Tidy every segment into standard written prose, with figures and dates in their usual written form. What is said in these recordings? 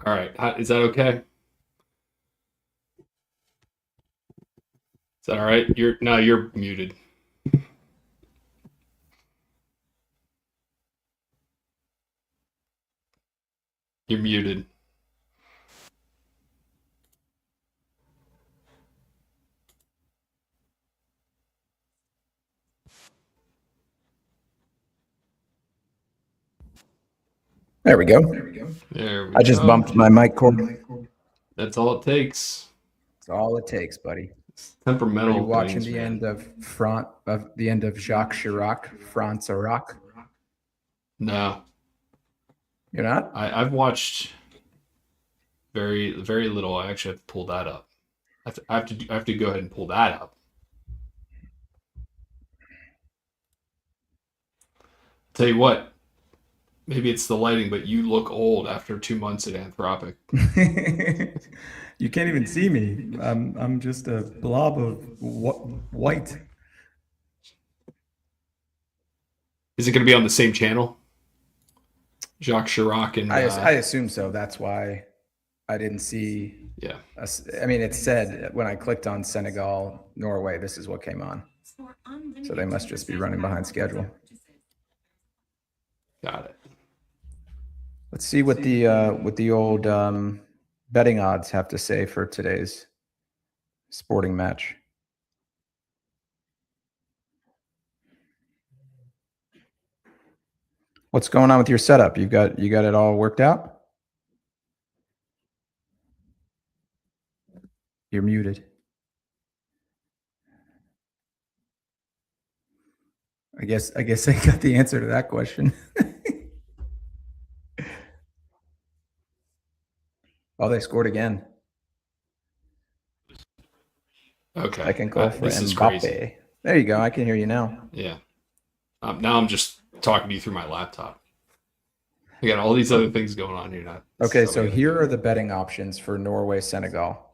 All right. Is that okay? Is that all right? You're muted. You're muted. There we go. There we I just go. bumped my mic cord. That's all it takes. That's all it takes, buddy. It's Are temperamental you watching things, the man. end of Jacques Chirac, France Iraq? No, You're not? I've watched very little. I actually have to pull that up. I have to go ahead and pull that up. Tell you what, maybe it's the lighting, but you look old after 2 months at Anthropic. You can't even see me. I'm just a blob of white. Is it going to be on the same channel? Jacques Chirac and I assume so. That's why I didn't see. yeah. I mean, it said when I clicked on Senegal, Norway, this is what came on. So they must just be running behind schedule. Got it. Let's see what the old betting odds have to say for today's sporting match. What's going on with your setup? You got it all worked out? You're muted. I guess I got the answer to that question. Oh, they scored again. Okay. Second goal for This is Mbappe. crazy. There you go. I can hear you now. Yeah. Now I'm just talking to you through my laptop. I got all these other things going on here now. Okay, so here are the betting options for Norway Senegal,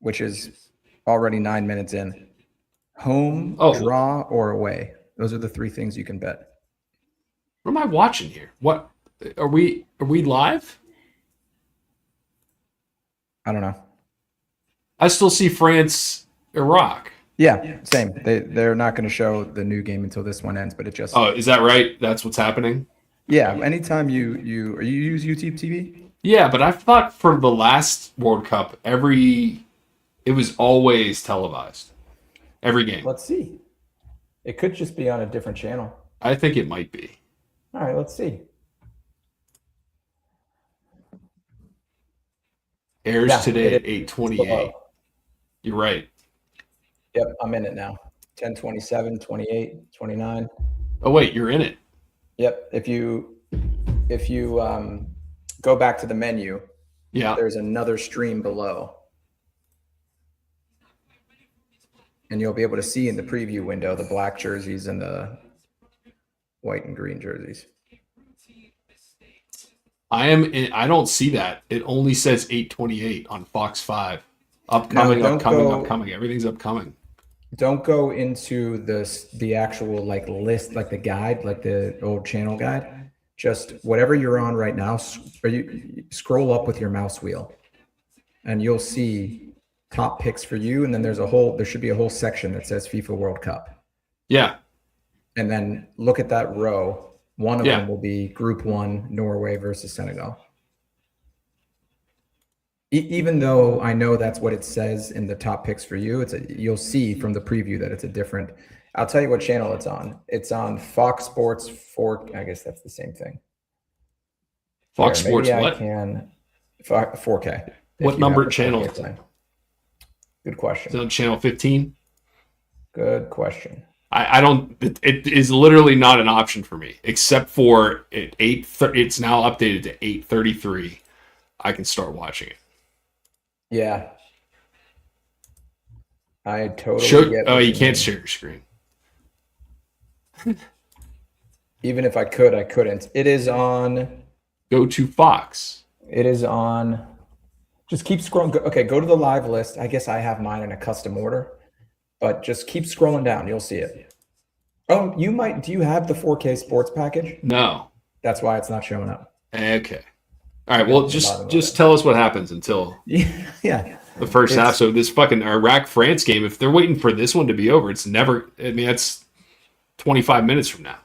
which is already 9 minutes in. Home, draw, or away. Those are the three things you can bet. What am I watching here? What are we live? I don't know. I still see France, Iraq. Yeah, same. They're not going to show the new game until this one ends, but it just. Oh, is that right? That's what's happening? Yeah, anytime you use YouTube TV? Yeah, but I thought for the last World Cup, it was always televised. Every game. Let's see. It could just be on a different channel. I think it might be. All right, let's see. Airs today at 8:28. You're right. Yep, I'm in it now. 10:27, 28, 29. Oh wait, you're in it. Yep. If you go back to the menu, yeah, there's another stream below. And you'll be able to see in the preview window the black jerseys and the white and green jerseys. I don't see that. It only says 8:28 on Fox 5. Upcoming. Everything's upcoming. Don't go into the actual list, like the guide, like the old channel guide. Just whatever you're on right now, you scroll up with your mouse wheel, and you'll see top picks for you. And then there should be a whole section that says FIFA World Cup. Yeah. And then look at that row. One of them will be Group 1, Norway versus Senegal. Even though I know that's what it says in the top picks for you, you'll see from the preview that it's a different. I'll tell you what channel it's on. It's on Fox Sports 4. I guess that's the same thing. Fox Sports what? 4K. What number channel? Good question. Is it on channel 15? Good question. I don't. It is literally not an option for me, except for it's now updated to 8:33. I can start watching it. Yeah. I totally get it. You can't share your screen. Even if I could, I couldn't. It is on. Go to Fox. It is on. Just keep scrolling. Okay, go to the live list. I guess I have mine in a custom order, but just keep scrolling down. You'll see it. Oh, you might. Do you have the 4K sports package? No. That's why it's not showing up. Okay. All right. Got Well, to the bottom of just it. tell us what happens until Yeah, the first half. it's So this fucking Iraq France game, if they're waiting for this one to be over, it's never. I mean, that's 25 minutes from now.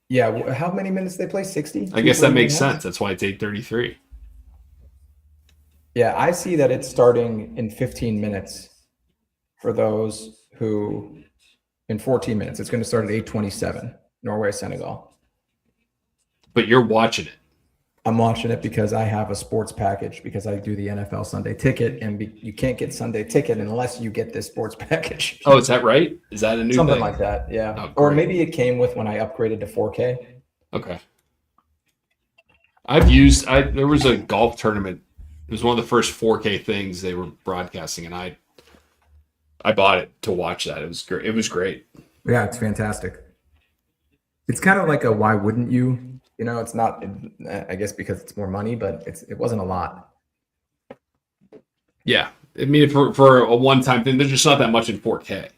yeah. How many minutes they play? 60, I two guess that 40 minute makes halves? sense. That's why it's 8:33. Yeah, I see that it's starting in 15 minutes for those who in 14 minutes. It's going to start at 8:27. Norway, Senegal. But you're watching it. I'm watching it because I have a sports package because I do the NFL Sunday Ticket, and you can't get Sunday Ticket unless you get this sports package. Oh, is that right? Is that a new Something thing? like that, yeah. Oh, Or great. maybe it came with when I upgraded to 4K. Okay. There was a golf tournament. It was one of the first 4K things they were broadcasting, and I bought it to watch that. It was great. It was great. Yeah, it's fantastic. It's kind of like a why wouldn't you? You know, it's not. I guess because it's more money, but it wasn't a lot. Yeah. I mean, for a one time thing, there's just not that much in 4K.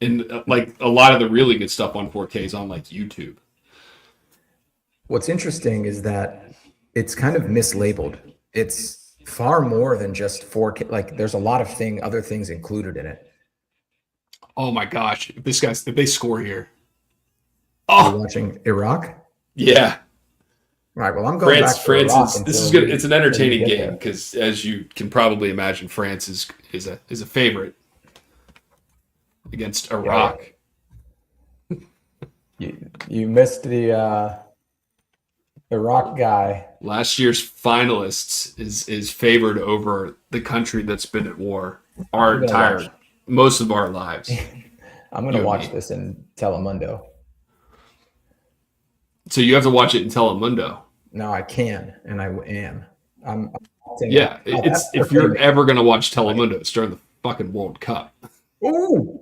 And like a lot of the really good stuff on 4K is on like YouTube. What's interesting is that it's kind of mislabeled. It's far more than just 4K. Like there's a lot of other things included in it. Oh my gosh. If they score here. You're Oh, watching Iraq? yeah. Right. Well, I'm going back to France Iraq is this is until good. It's an until you entertaining get game there. because, as you can probably imagine, France is a favorite against Yeah, Iraq. you missed the Iraq guy. Last year's finalists is favored over the country that's been at war our I'm gonna watch. most of our lives. I'm You gonna and watch me. this in Telemundo. So you have to watch it in Telemundo. No, I can, and I am. I'm saying, Yeah, oh, it's that's if 4K you're makes ever gonna watch money. Telemundo, it's during the fucking World Cup. Ooh.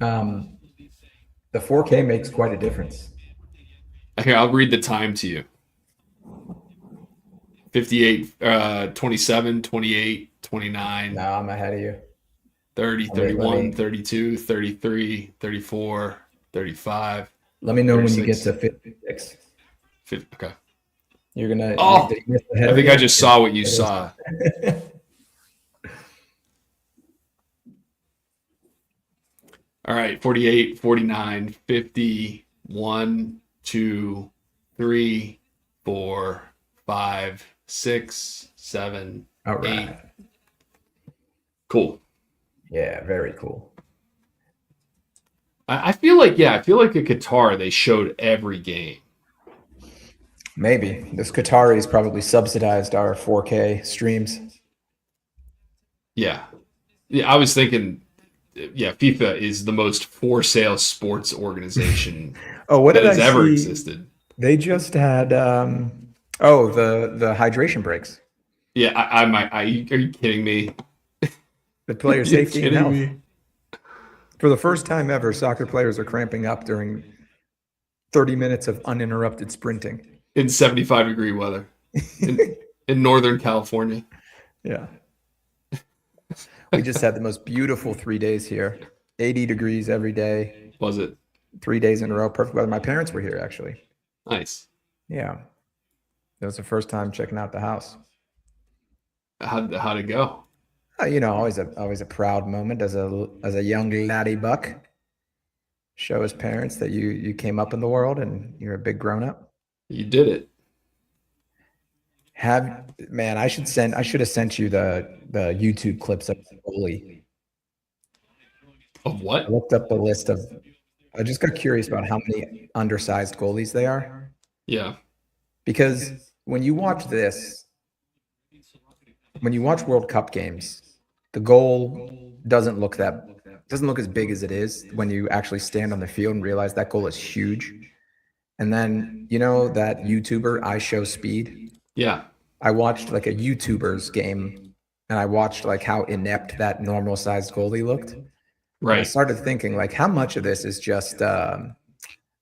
Um, the 4K makes quite a difference. Here, I'll read the time to you. 58, 27, 28, No, 29, I'm ahead of you. 30, Let 31, me 32, 33, 34, 35, let me know when you get 36, to 56. 50. Okay. You're gonna. Oh, You miss ahead I of think me, I or just you're saw what you gonna saw. All right, 48, 49, 50, 1, 2, 3, 4, 5, 6, 7, All 8. right. Cool. Yeah, very cool. I feel like, yeah, I feel like at Qatar, they showed every game. Maybe this Qataris probably subsidized our 4K streams. Yeah. Yeah, I was thinking, yeah, FIFA is the most for sale sports organization Oh, what that did I has ever see? existed. They just had oh, the hydration breaks. Yeah, I might. Are you kidding me? The player You're safety and kidding health. me? For the first time ever, soccer players are cramping up during 30 minutes of uninterrupted sprinting. In 75-degree weather in Northern California. Yeah. We just had the most beautiful 3 days here. 80 degrees every day, Was it 3 days in a row. Perfect weather. My parents were here actually. nice? Yeah. It was the first time checking out the house. How'd it go? You know, always a proud moment as a young laddie buck. Show his parents that you came up in the world and you're a big grown up. You did it. Man, I should have sent you the YouTube clips of the goalie. Of I what? looked up the list of. I just got curious about how many undersized goalies they are Yeah. because when you watch World Cup games, the goal doesn't look as big as it is when you actually stand on the field and realize that goal is huge. And then you know that YouTuber I Show Speed. Yeah. I watched like a YouTuber's game, and I watched like how inept that normal sized goalie looked. And I Right. started thinking like how much of this is just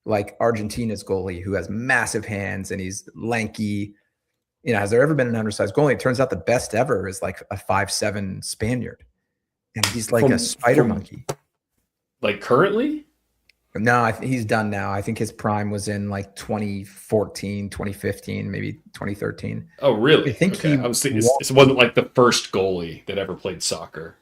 like Argentina's goalie who has massive hands and he's lanky. You know, has there ever been an undersized goalie? It turns out the best ever is like a 5'7" Spaniard, and he's like a spider From monkey. like currently? No, he's done now. I think his prime was in like 2014, 2015, maybe 2013. Oh, I really? think Okay. he I was thinking walked. it wasn't like the first goalie that ever played soccer.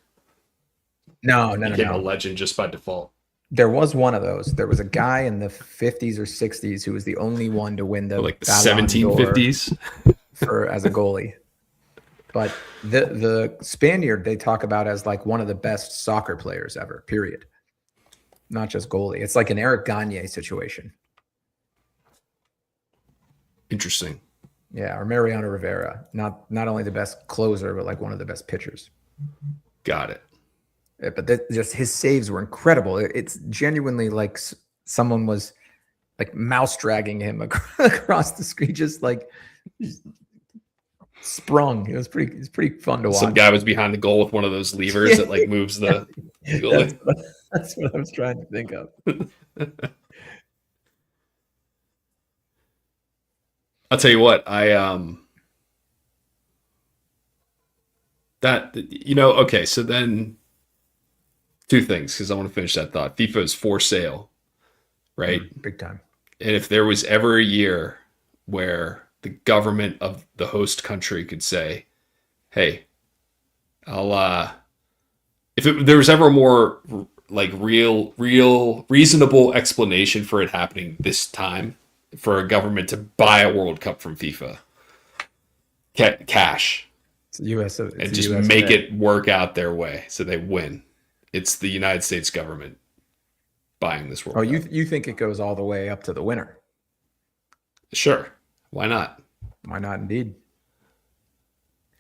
No, no, no, Became a no. legend just by default. There was one of those. There was a guy in the 50s or 60s who was the only one to win the Like the Ballon d'Or 1750s. for as a goalie. But the Spaniard they talk about as like one of the best soccer players ever, period. Not just goalie. It's like an Eric Gagne situation. Interesting. Yeah, or Mariano Rivera. Not only the best closer, but like one of the best pitchers. Got it. Yeah, but just his saves were incredible. It's genuinely like someone was like mouse dragging him across the screen, just like sprung. It's pretty fun to watch. Some guy was behind the goal with one of those levers that like moves the goalie. That's what I was trying to think of. I'll tell you what, okay, so then two things because I want to finish that thought. FIFA is for sale, right? Big time. And if there was ever a year where the government of the host country could say, "Hey, if there was ever a more like real, reasonable explanation for it happening this time, for a government to buy a World Cup from FIFA, cash, it's US, and just make it work out their way so they win. It's the United States government buying this World Cup. You think it goes all the way up to the winner? Sure, why not? Why not? Indeed.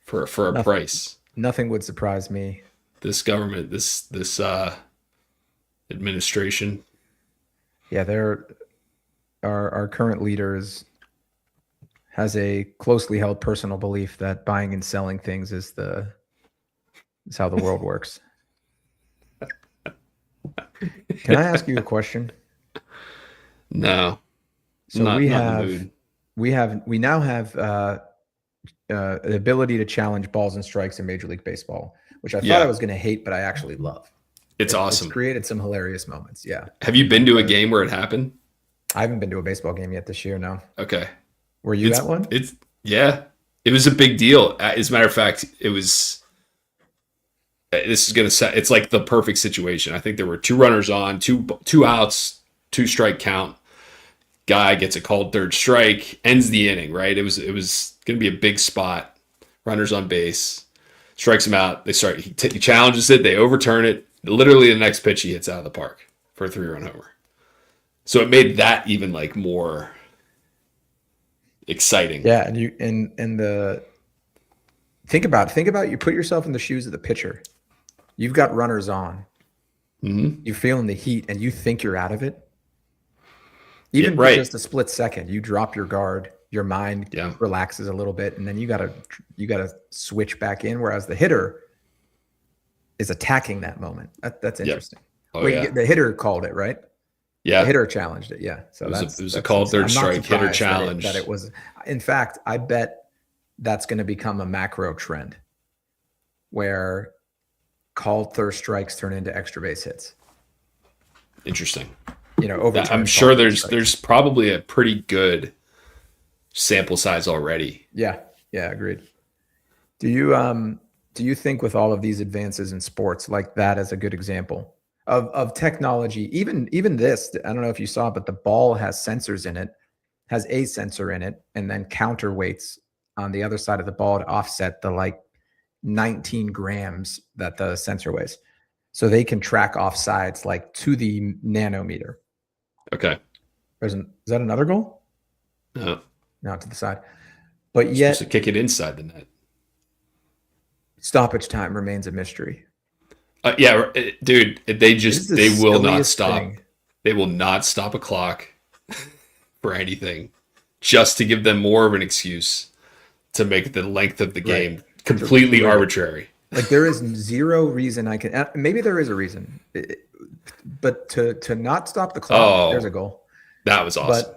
For a price, nothing would surprise me. This government, this administration. Yeah, our current leaders has a closely held personal belief that buying and selling things is how the world works. Can I ask you a question? No. So we now have the ability to challenge balls and strikes in Major League Baseball, which I thought I was going to hate, but I actually love. It's awesome. It's created some hilarious moments. Yeah. Have you been to a game where it happened? I haven't been to a baseball game yet this year. No. Okay. Were you at one? It was a big deal. As a matter of fact, this is going to set, it's like the perfect situation. I think there were 2 runners on, two outs, 2 strike count. Guy gets a called third strike, ends the inning, right? It was going to be a big spot. Runners on base, strikes him out. He challenges it. They overturn it. Literally the next pitch he hits out of the park for a 3-run homer. So it made that even like more exciting. Yeah, and think about you put yourself in the shoes of the pitcher. You've got runners on. Mm-hmm. You're feeling the heat, and you think you're out of it. Even for just a split second, you drop your guard, your mind relaxes a little bit, and then you gotta switch back in. Whereas the hitter is attacking that moment. That's interesting. Oh, yeah. The hitter called it, right? Yeah, the hitter challenged it. Yeah, so it was a called third strike. Hitter challenge. That it was. In fact, I bet that's going to become a macro trend, where called third strikes turn into extra base hits. Interesting. I'm sure there's probably a pretty good sample size already. Yeah, agreed. Do you think with all of these advances in sports, like that as a good example of technology, even this, I don't know if you saw, but the ball has sensors in it, has a sensor in it, and then counterweights on the other side of the ball to offset the like 19 grams that the sensor weighs. So they can track offsides like to the nanometer. Okay. Is that another goal? No. No, to the side. But yet, supposed to kick it inside the net. Stoppage time remains a mystery. Dude, they will not stop. Thing. They will not stop a clock for anything, just to give them more of an excuse to make the length of the game completely arbitrary. Like there is zero reason I can. Maybe there is a reason, but to not stop the clock, there's a goal. That was awesome.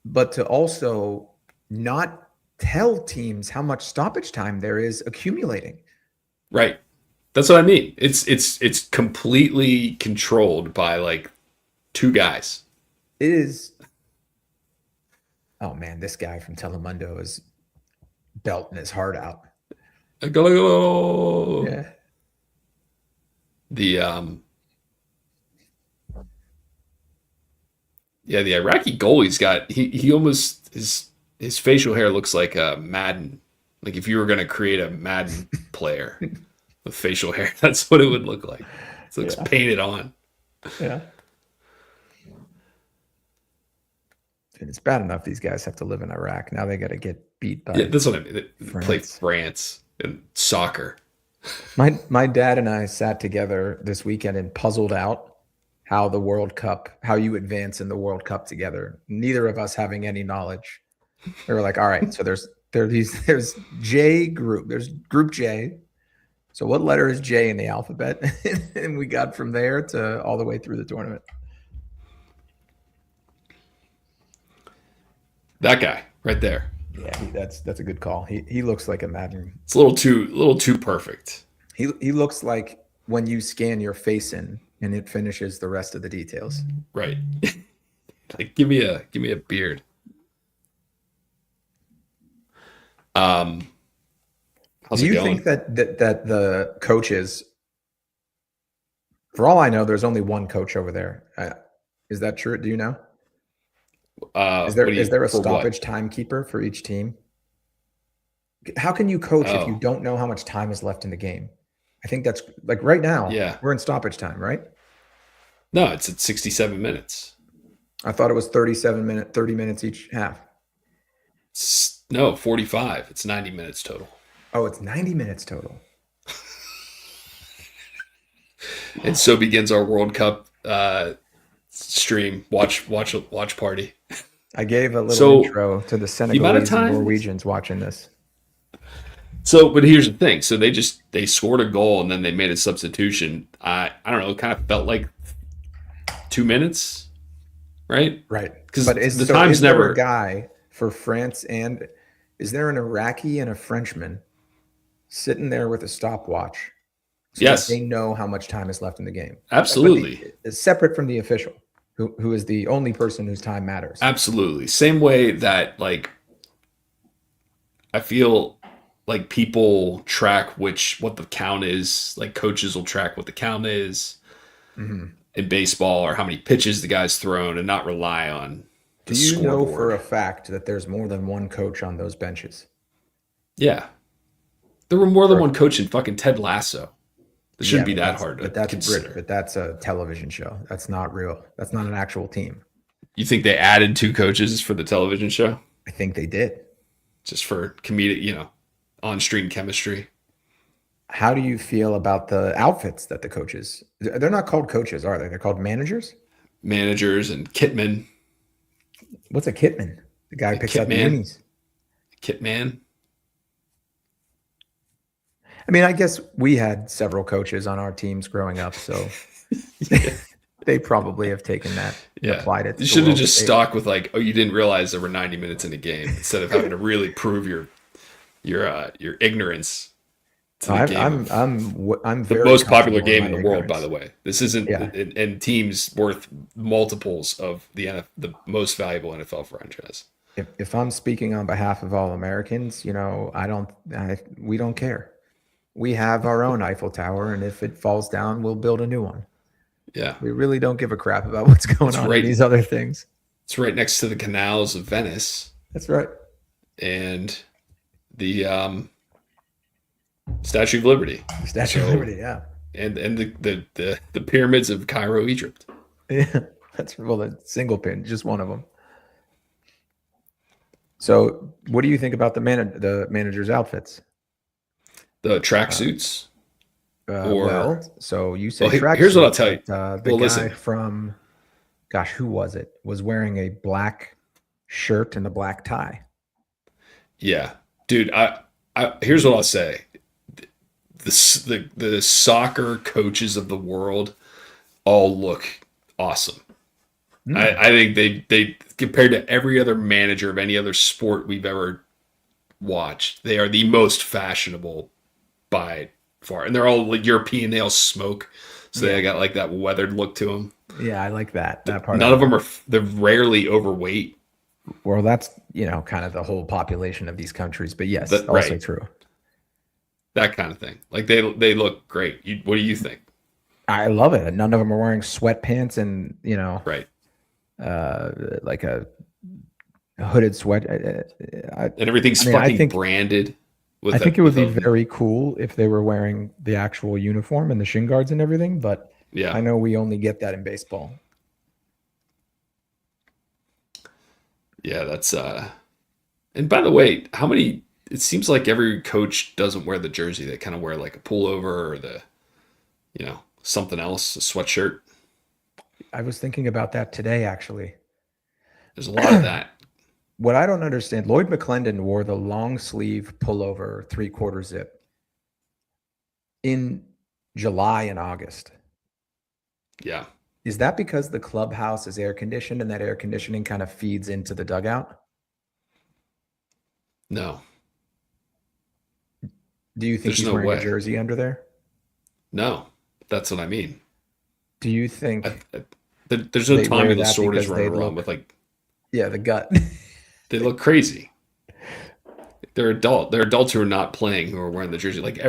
But to also not tell teams how much stoppage time there is accumulating. Right. That's what I mean. It's completely controlled by like 2 guys. It is. Oh man, this guy from Telemundo is belting his heart out. Go. Yeah. The yeah, the Iraqi goalie's got he almost his facial hair looks like a Madden. Like if you were gonna create a Madden player with facial hair, that's what it would look like. It looks Yeah. painted on. Yeah. And it's bad enough these guys have to live in Iraq. Now they got to get beat by Yeah, that's what I mean. They play France. France and soccer. My dad and I sat together this weekend and puzzled out how the World Cup, how you advance in the World Cup together. Neither of us having any knowledge. We were like, all right, so there's J group, there's group J. So what letter is J in the alphabet? And we got from there to all the way through the tournament. That guy right there. Yeah, that's a good call. He looks like a Madden. It's a little too perfect. He looks like when you scan your face in and it finishes the rest of the details. Right. Like give me a beard. How's Do it you going? think that the coaches, for all I know, there's only one coach over there? Is that true? Do you know? Is there a for what? stoppage timekeeper for each team? How can you coach if you Oh. don't know how much time is left in the game? I think that's like right now. Yeah. We're in stoppage time, right? No, it's at 67 minutes. I thought it was 30 minutes each half. No, 45. It's 90 minutes total. Oh, it's 90 minutes total. And so begins our World Cup stream watch party. I gave a little So, intro to the amount of Senegalese and time- Norwegians watching this. So, but here's the thing. So they scored a goal and then they made a substitution. I don't know. It kind of felt like 2 minutes, right? Right. 'Cause But the time's is there never- a guy for France, and is there an Iraqi and a Frenchman sitting there with a stopwatch so Yes. that they know how much time is left in the game? Absolutely. It's separate from the official, who is the only person whose time matters. Absolutely. Same way that like I feel like people track what the count is. Like coaches will track what the count is Mm-hmm. in baseball or how many pitches the guy's thrown and not rely on the Do you know scoreboard. for a fact that there's more than one coach on those benches? Yeah. There were more than one coach in fucking Ted Lasso. It shouldn't be but that that's- hard to but that's consider. But that's a television show. That's not real. That's not an actual team. You think they added 2 coaches for the television show I think they did. just for comedic, on-screen chemistry? How do you feel about the outfits that the coaches? They're not called coaches, are they? They're called managers. Managers and kitmen, What's a kitman? The guy who picks out the kitman. unis. kitman. I mean, I guess we had several coaches on our teams growing up, so they probably have taken that and Yeah, applied it. To you the should have world just stage. stuck with like, oh, you didn't realize there were 90 minutes in a game instead of having to really prove your ignorance to the game. I'm The very most popular comfortable game in my the world, by ignorance. the way. This isn't, Yeah. and teams worth multiples of the most valuable NFL franchise. If I'm speaking on behalf of all Americans, we don't care. We have our own Eiffel Tower, and if it falls down, we'll build a new one. Yeah, We really don't give a crap about what's going That's on right. in these other things. it's right next to the canals of Venice That's right. and the Statue of Liberty Statue of So- Liberty, yeah. and the pyramids of Cairo, Egypt. Yeah, that's the single pin, just one of them. So, what do you think about the manager's outfits? The tracksuits. So you say Well, track. here's what I'll tell you. The Well, guy listen. from, gosh, who was it? Was wearing a black shirt and a black tie. Yeah, dude. I here's what I'll say. The soccer coaches of the world all look awesome. I think they compared to every other manager of any other sport we've ever watched, they are the most fashionable by far, and they're all like European. They all smoke So they Yeah. got like that weathered look to them. Yeah, I like that. That part I None of like. them are. They're rarely overweight. Well, that's, kind of the whole population of these countries. But yes, That also right. true. That kind of thing. Like they look great. What do you think? I love it. None of them are wearing sweatpants and, Right. like a hooded sweat. And everything's I mean, fucking branded I with think a it would with be a very cool if they were wearing the actual uniform and the shin guards and everything, but yeah. I know we only get that in baseball. Yeah, that's and by the way, how many it seems like every coach doesn't wear the jersey. They kind of wear like a pullover or something else, a sweatshirt. I was thinking about that today, actually. There's a lot of that. What I don't understand, Lloyd McClendon wore the long sleeve pullover 3/4 zip in July and August. Yeah. Is that because the clubhouse is air conditioned and that air conditioning kind of feeds into the dugout? No. Do you think There's he's no wearing a way. jersey under there? No. That's what I mean. Do you think There's no they Tommy wear that Lasorda is because they running around with look, like yeah, the gut? they look crazy. They're adults who are not playing who are wearing the jersey. Like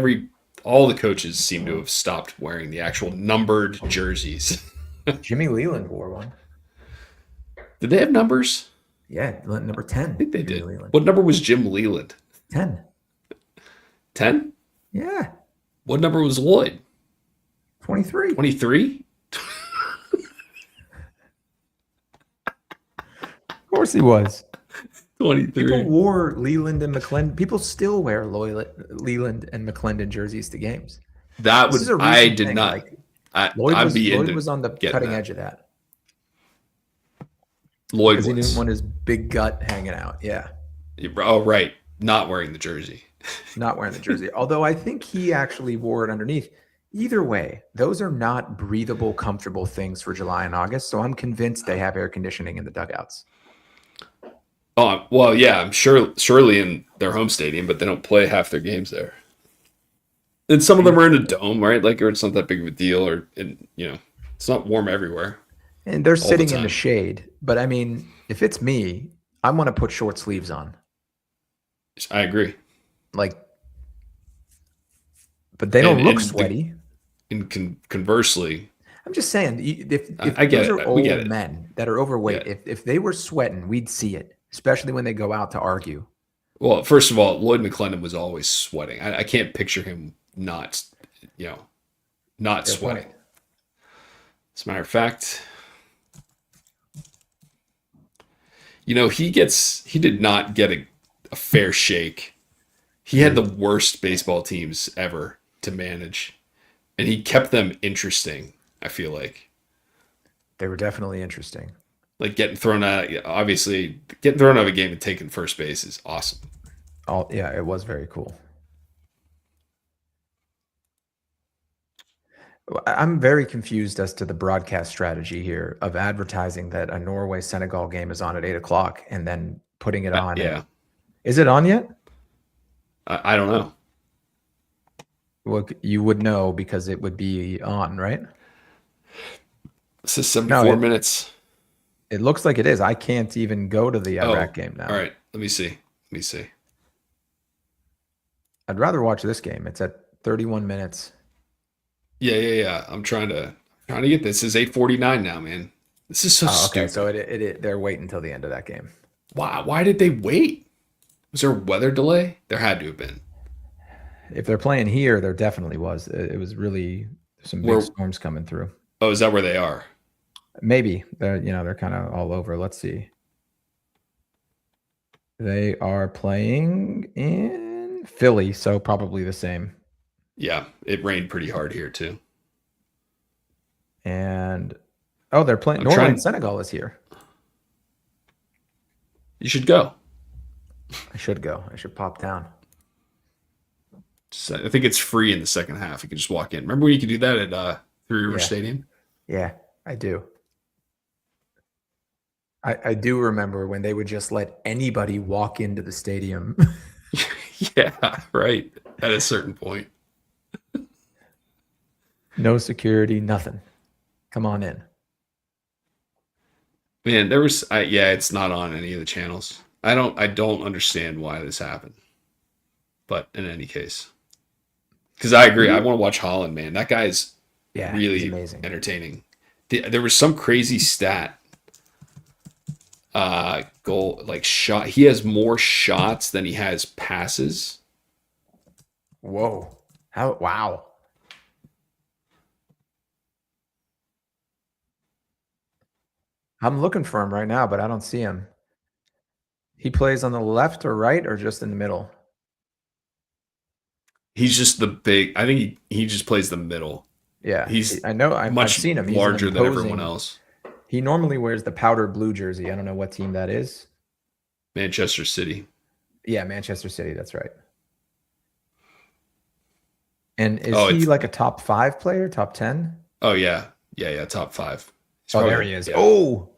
all the coaches seem to have stopped wearing the actual numbered jerseys. Jimmy Leland wore one. Did they have numbers? Yeah, number I 10. think they Jimmy did. Leland. What number was Jim Leland? 10. 10? Yeah, What number was Lloyd? 23. 23? Of course he was. 23. People wore Leland and McClendon. People still wear Leland and McClendon jerseys to games. That This is a would I recent did thing. not Like I'd be Lloyd into was on the getting cutting that. edge of that Lloyd because he didn't was. want his big gut hanging out. Yeah, Oh right. Not wearing the jersey. not wearing the jersey. Although I think he actually wore it underneath. Either way, those are not breathable, comfortable things for July and August. So I'm convinced they have air conditioning in the dugouts. Oh well, yeah, I'm surely in their home stadium, but they don't play half their games there. And some of them are in a dome, right? Like, or it's not that big of a deal, it's not warm everywhere And they're all the sitting in the time. shade. But I mean, if it's me, I want to put short sleeves on. I agree. Like, but they don't look And sweaty. conversely, I'm just saying, if I get those are it. We get old it. men that are overweight, Yeah. if they were sweating, we'd see it, especially when they go out to argue. Well, first of all, Lloyd McClendon was always sweating. I can't picture him you know, not Fair sweating. point. As a matter of fact, he did not get a fair shake. He had the worst baseball teams ever to manage, and he kept them interesting. I feel They were definitely interesting. like getting thrown out. Obviously, getting thrown out of a game and taking first base is awesome. Yeah, it was very cool. I'm very confused as to the broadcast strategy here of advertising that a Norway Senegal game is on at 8 o'clock and then putting it on. Yeah, Is it on yet? I don't know. Well, you would know because it would be on, right? This is No, 74 minutes. it looks like it is. I can't even go to the Iraq game now. All right. Let me see. I'd rather watch this game. It's at 31 minutes. Yeah. I'm trying to get this. Is 8:49 now, man. This is so Okay, stupid. so they're waiting until the end of that game. Why did they wait? Was there a weather delay? There had to have been. If they're playing here, there definitely was. It was really some big storms coming through. Oh, is that where they are? Maybe they're kind of all over. Let's see. They are playing in Philly, so probably the same. Yeah, it rained pretty hard here too. And they're playing. Norway and Senegal is here. You should go. I should go. I should pop down. I think it's free in the second half. You can just walk in. Remember when you could do that at Three River Stadium? Yeah, I do. I do remember when they would just let anybody walk into the stadium. Yeah, right. At a certain point. No security, nothing. Come on in. Man, yeah, it's not on any of the channels. I don't understand why this happened. But in any case, because I agree, I want to watch Holland, man. That guy's Yeah, he's really amazing. entertaining. There was some crazy stat goal like shot. He has more shots than he has passes. Whoa. How wow. I'm looking for him right now, but I don't see him. He plays on the left or right or just in the middle? He's just the big. I think he just plays the middle. Yeah, He's I know. I've much seen him. He's an larger than everyone imposing. else. He normally wears the powder blue jersey. I don't know what team that is. Manchester City. Yeah, Manchester City. That's right. And is Oh, he it's like a top 5 player, top 10? oh yeah. Top five. He's Oh, there probably he is. yeah Oh,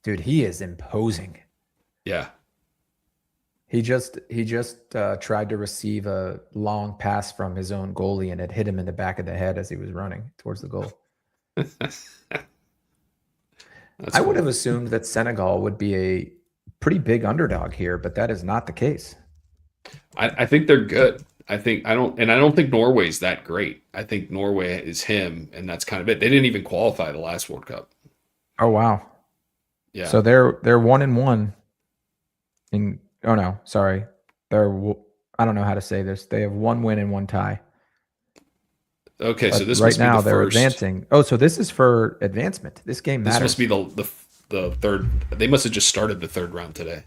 dude, he is imposing. yeah. He just tried to receive a long pass from his own goalie, and it hit him in the back of the head as he was running towards the goal. That's I would cool. have assumed that Senegal would be a pretty big underdog here, but that is not the case. I think they're good. I don't think Norway's that great. I think Norway is him, and that's kind of it. They didn't even qualify the last World Cup. Oh wow! Yeah. So they're 1-1. Oh no, sorry, I don't know how to say this. They have 1 win and 1 tie. Okay, so But this right must be the now they're first. advancing. Oh, so this is for advancement. This game This must be matters. the third. They must have just started the third round today.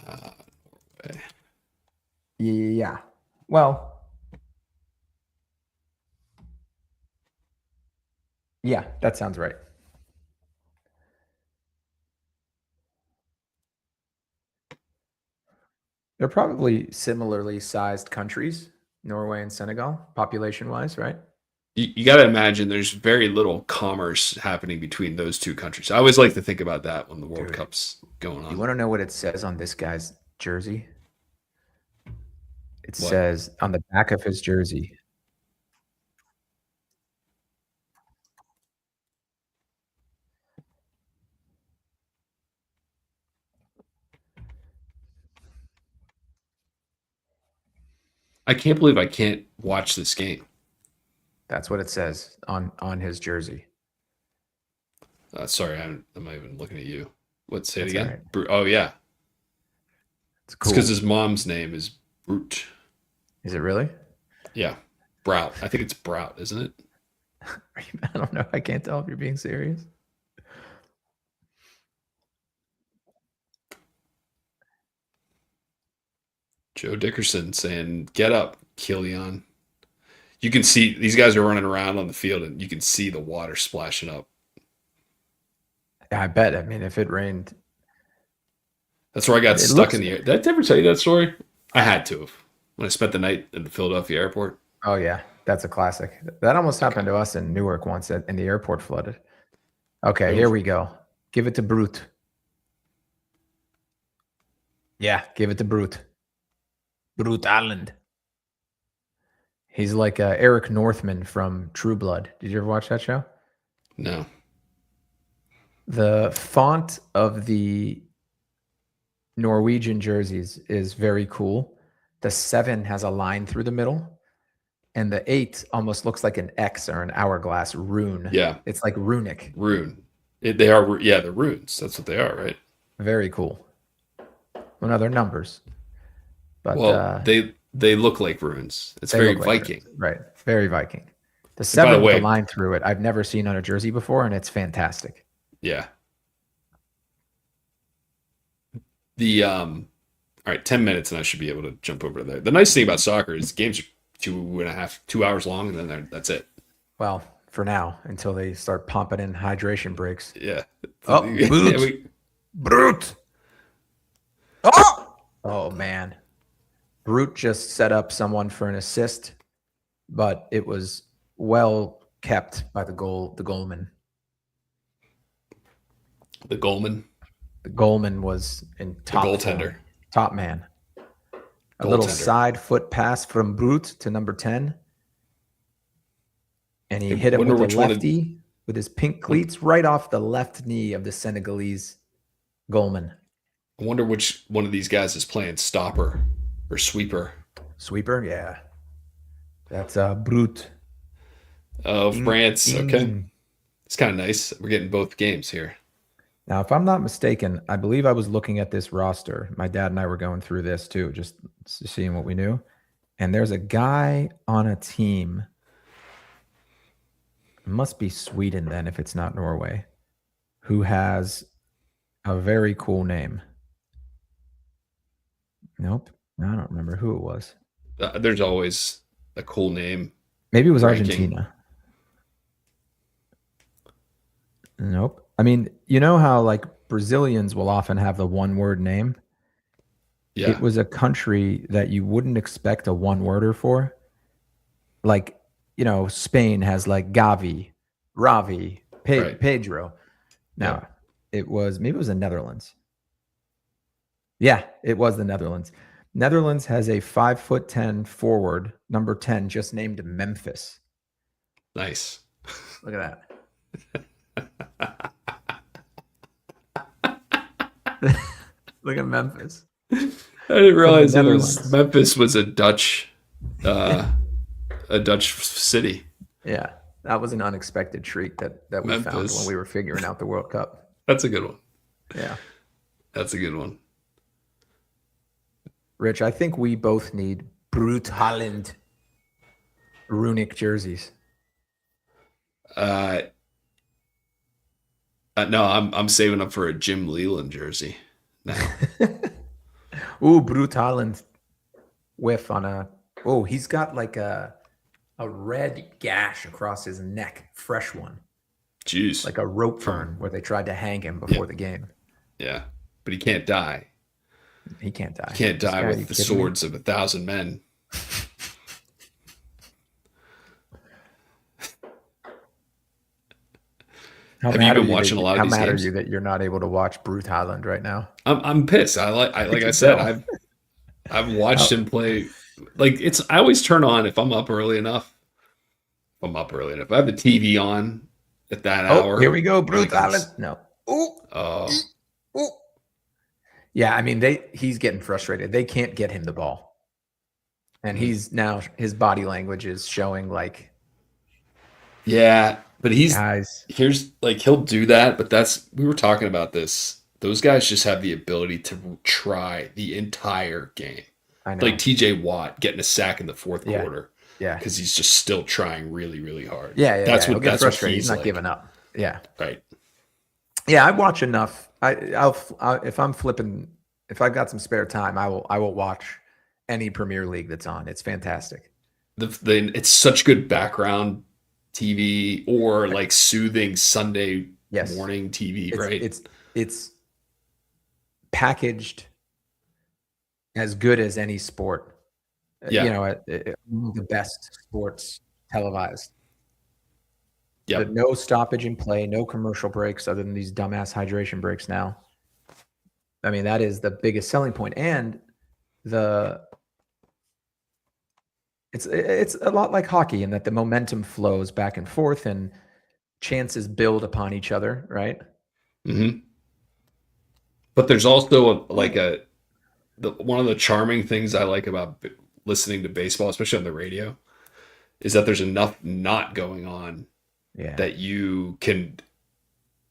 Uh, Yeah. Well, yeah, that sounds right. They're probably similarly sized countries, Norway and Senegal, population wise, right? you got to imagine there's very little commerce happening between those two countries. I always like to think about that when the World Dude, Cup's going you on. want to know what it says on this guy's jersey? It What? says on the back of his jersey. I can't believe I can't watch this game. That's what it says on his jersey. Sorry, I'm not even looking at you. What? Say it That's all again. right. Oh yeah, It's it's because cool. his mom's name is Brute. Is it really? Yeah, Brout. I think it's Brout, isn't it? I don't know. I can't tell if you're being serious. Joe Dickerson saying, "Get up, Killian." You can see these guys are running around on the field, and you can see the water splashing up. Yeah, I bet. I mean, if it rained, That's where I got it stuck in looks. the air. Did I ever tell you that story? I had to have when I spent the night at the Philadelphia airport. Oh yeah, that's a classic. That almost Okay, happened to us in Newark once, and the airport flooded. Okay, here oof. we go. Give it to Brute. Yeah, give it to Brute. Brute Island. He's like Eric Northman from True Blood. Did you ever watch that show? No, The font of the Norwegian jerseys is very cool. The 7 has a line through the middle, and the 8 almost looks like an X or an hourglass rune. yeah, It's like runic. rune. They are, yeah, they're runes. That's what they are, right? Very cool. Well, no, they're numbers, but Well, they look like runes. It's they very look like Viking. runes. Right. Very Viking. The And by the 7 with the way, line through it, I've never seen on a jersey before, and it's fantastic. yeah, the all right, 10 minutes, and I should be able to jump over to there. The nice thing about soccer is games are 2.5, 2 hours long, and then that's it. Well, for now, until they start pumping in hydration breaks. Yeah. Oh, Yeah, Brute. Brute. Oh! Oh, man. Brute just set up someone for an assist, but it was well kept by the goalman. the goalman, The goalman was in the top goaltender, form, top man. A little goaltender. side foot pass from Brute to number 10. and he I hit him wonder with a which one. lefty with his pink cleats right off the left knee of the Senegalese goalman. I wonder which one of these guys is playing stopper or sweeper. Sweeper, yeah. That's Brute. Oh, France. Okay, Ding. it's kind of nice. We're getting both games here. Now, if I'm not mistaken, I believe I was looking at this roster. My dad and I were going through this too, just seeing what we knew. And there's a guy on a team. It must be Sweden then, if it's not Norway, who has a very cool name. Nope. I don't remember who it was. There's always a cool name. Maybe it was ranking. Argentina. Nope. I mean, you know how like Brazilians will often have the one word name? Yeah. It was a country that you wouldn't expect a one worder for. Like, Spain has like Gavi, Ravi, Right. Pedro. Now, maybe it was the Netherlands. Yeah, it was the Netherlands. Netherlands has a 5'10" forward, number 10, just named Memphis. Nice. Look at that. Look at Memphis. I didn't realize Netherlands. Memphis was a Dutch city. Yeah, that was an unexpected treat that we found Memphis. when we were figuring out the World Cup. That's a good one. Yeah. That's a good one. Rich, I think we both need Brute Holland runic jerseys. No, I'm saving up for a Jim Leland jersey now. Ooh, Brute Holland whiff on a. Oh, he's got like a red gash across his neck, fresh one. Jeez. Like a rope burn where they tried to hang him before the game. Yeah, but he can't die. He can't die. He can't die with the swords of 1,000 men. Have you been watching a lot of these games? How mad are you that you're not able to watch Brute Holland right now? I'm pissed. Like I said, I've watched him play. Like I always turn on if I'm up early enough. If I'm up early enough, I have the TV on at that hour. Here we go, Brute Holland. No. Oh. Ooh. Yeah, I mean he's getting frustrated. They can't get him the ball. And his body language is showing like. Yeah, but he'll do that, but we were talking about this. Those guys just have the ability to try the entire game. I know. Like TJ Watt getting a sack in the fourth quarter. Yeah. Because he's just still trying really, really hard. Yeah. That's what he's not giving up. Yeah. Right. Yeah, I watch enough. If I'm flipping, if I've got some spare time, I will watch any Premier League that's on. It's fantastic. It's such good background TV or like soothing Sunday morning TV, right? It's packaged as good as any sport. Yeah. The best sports televised. Yeah. But no stoppage in play, no commercial breaks other than these dumbass hydration breaks now. I mean, that is the biggest selling point. And it's a lot like hockey in that the momentum flows back and forth and chances build upon each other, right? Mm-hmm. But there's also one of the charming things I like about listening to baseball, especially on the radio, is that there's enough not going on that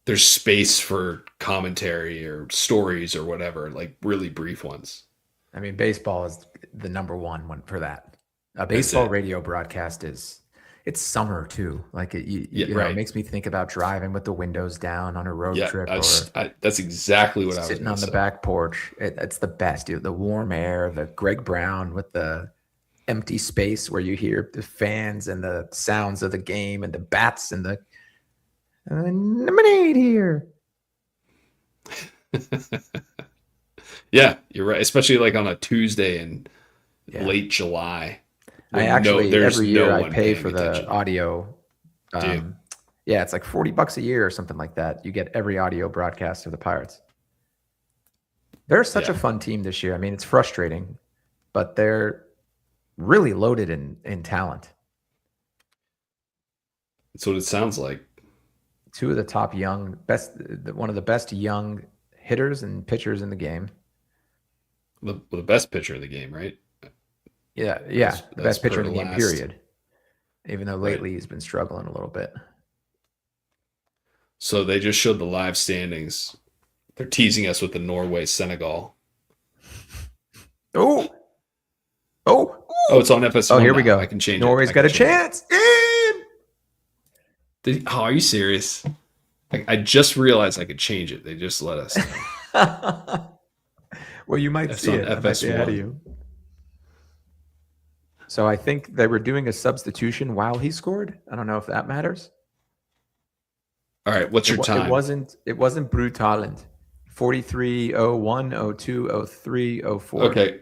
there's space for commentary or stories or whatever, like really brief ones. I mean, baseball is the number one for that. A baseball radio broadcast it's summer too. Like it makes me think about driving with the windows down on a road trip. That's exactly what I was sitting on the back porch. It's the best, dude. The warm air, the Greg Brown with the empty space where you hear the fans and the sounds of the game and the bats and the lemonade here. Yeah, you're right. Especially like on a Tuesday in late July. Every year I pay for the audio. Yeah, it's like $40 a year or something like that. You get every audio broadcast of the Pirates. They're such a fun team this year. I mean, it's frustrating, but they're really loaded in talent. That's what it sounds like. Two of the top young, one of the best young hitters and pitchers in the game. The best pitcher of the game, right? Yeah, yeah, the As best pitcher per in the game, last, period. Even though right? lately he's been struggling a little bit. So they just showed the live standings. They're teasing us with the Norway Senegal. Oh, oh, Oh, it's on oh! FS1 Here we now. go. I can change it. Norway's I got can a change it. chance. In. Oh, are you serious? I just realized I could change it. They just let us know. Well, you might It's see on it. I might be ahead of FS1. you. So I think they were doing a substitution while he scored. I don't know if that matters. All right, what's your It time? wasn't. It wasn't Brutalent. 43, 01, 02, 03, 04. Okay.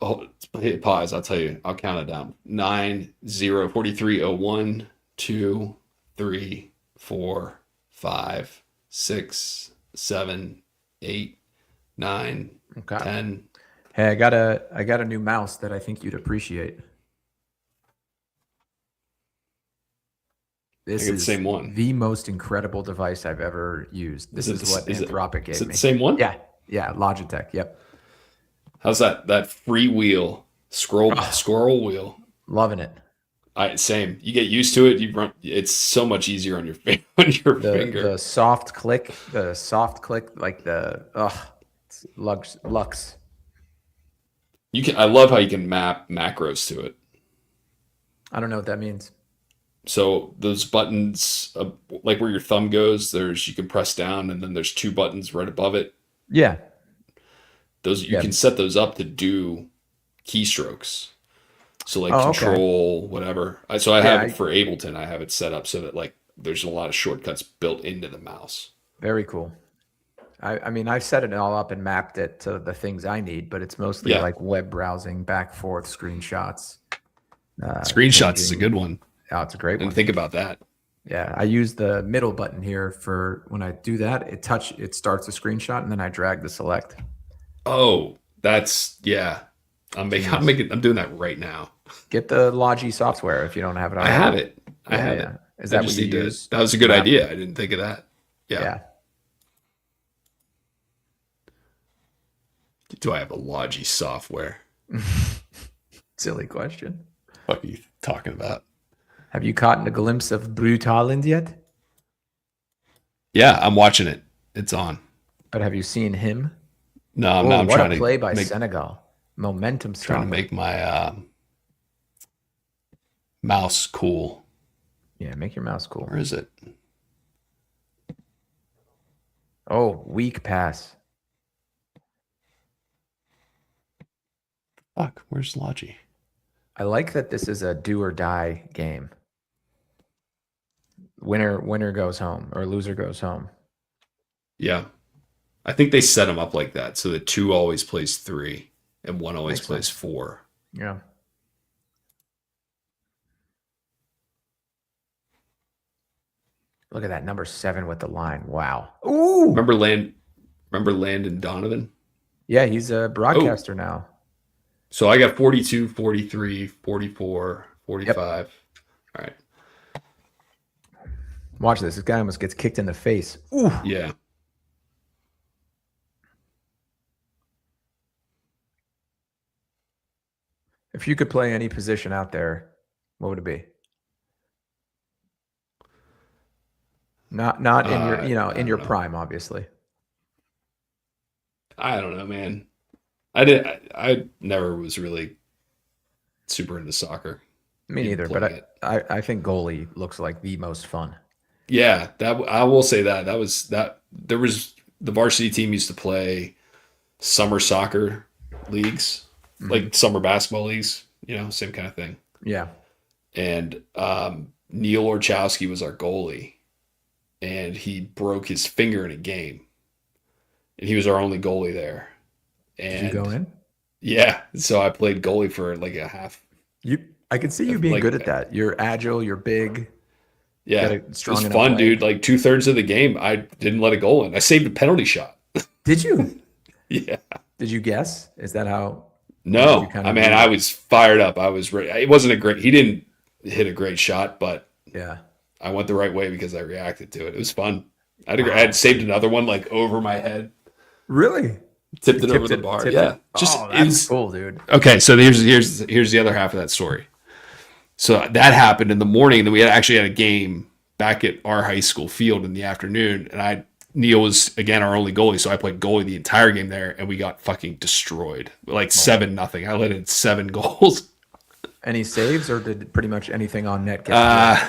Oh, hit pause. I'll tell you. I'll count it down. 9, 0, 43, 01, 2, 3, 4, 5, 6, 7, 8, 9, Okay. 10. Hey, I got a new mouse that I think you'd appreciate. I This get the is same one. the most incredible device I've ever used. This is what Anthropic Is gave it me. the same one? Yeah, yeah, Logitech. Yep, How's that? That free wheel, scroll wheel. loving it. Same. You get used to it. You run. It's so much easier on your on your finger. The soft click, like it's Lux. You can. I love how you can map macros to it. I don't know what that means. So those buttons, like where your thumb goes, you can press down, and then there's two buttons right above it. Yeah, Those you yeah. can set those up to do keystrokes. So like Oh, okay. control whatever. So I Yeah, have it for Ableton. I have it set up so that like there's a lot of shortcuts built into the mouse. very cool. I mean, I've set it all up and mapped it to the things I need, but it's mostly Yeah, like web browsing, back forth screenshots. screenshots is a Changing. good one. Oh, it's a great And one. think about that. Yeah, I use the middle button here for when I do that. It starts a screenshot, and then I drag the select. Oh, that's yeah. I'm doing that right now. Get the Logi software if you don't have it I already. have it. I have yeah. it. Is I that just what you need to. use? That was a good Map? idea. I didn't think of that. Yeah. Yeah. Do I have a Logi software? Silly question. What are you talking about? Have you caught a glimpse of Brutaland yet? Yeah, I'm watching it. It's on. But have you seen him? No, I'm Oh, not. I'm what trying a to play by make Senegal. Momentum trying to stopper. make my mouse cool. Yeah, make your mouse cool. Where is it? Oh, weak pass. Fuck, where's Logi? I like that this is a do or die game. Winner goes home or loser goes home. Yeah. I think they set them up like that so that 2 always plays 3 and 1 always Makes plays sense. 4. Yeah. Look at that number 7 with the line. Wow. Ooh. Remember Landon Donovan? Yeah, he's a broadcaster now. So I got 42, 43, 44, 45. All right. Watch this. This guy almost gets kicked in the face. Ooh. Yeah. If you could play any position out there, what would it be? Not in your, in your prime, obviously. I don't know, man. I never was really super into soccer. Me Even neither, playing but I think goalie looks like the most fun. Yeah, that I will say that there was the varsity team used to play summer soccer leagues, like summer basketball leagues, same kind of thing. Yeah. And Neil Orchowski was our goalie, and he broke his finger in a game, and he was our only goalie there. And Did you go in? Yeah, so I played goalie for like a half. I could see you being good at that. You're agile. You're big. Yeah, Got a strong it was enough fun, leg. dude. Like 2/3 of the game, I didn't let a goal in. I saved a penalty shot. Did you? Yeah. Did you guess? Is that how? No, You kind I of mean, I was fired up. I was ready. It wasn't a great. He didn't hit a great shot, but Yeah. I went the right way because I reacted to it. It was fun. I Wow. had saved another one like over my head, Really? tipped You it over the bar. tipped Yeah, it? just Oh, it that's was cool, dude. okay. So here's the other half of that story. So that happened in the morning. Then we actually had a game back at our high school field in the afternoon, and Neil was again our only goalie, so I played goalie the entire game there, and we got fucking destroyed, like Oh. 7-0. I let in 7 goals. Any saves, or did pretty much anything on net get through? Uh,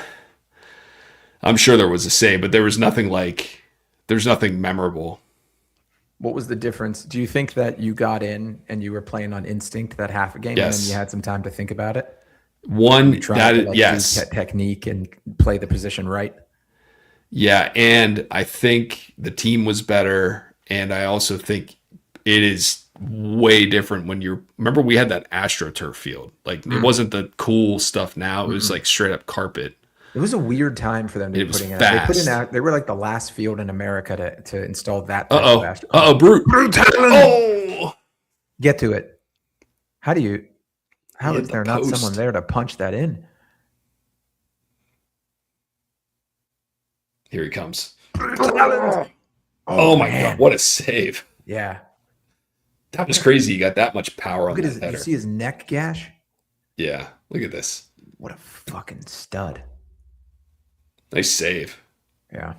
I'm sure there was a save, but there's nothing memorable. What was the difference? Do you think that you got in and you were playing on instinct that half a game, and then you Yes, had some time to think about it? You one tried to that like do yes, technique and play the position right? yeah, and I think the team was better, and I also think it is way different when you're. Remember, we had that AstroTurf field. Like it Mm. wasn't the cool stuff now. It was Mm-mm. like straight up carpet. It was a weird time for them to be It was putting it out. They put in fast. out. They were like the last field in America to install that Uh type of oh. astro. Uh Oh, oh. Brute. Bruce Allen! Oh. Get to it. How do you? He How hit is the there not someone post. there to punch that in? Here he comes. Bruce Allen! Oh Oh my god! man, What a save. yeah. That was crazy. He got that much power Look on at that his. You header. see his neck gash? Yeah. Look at this. What a fucking stud. Nice save. Yeah.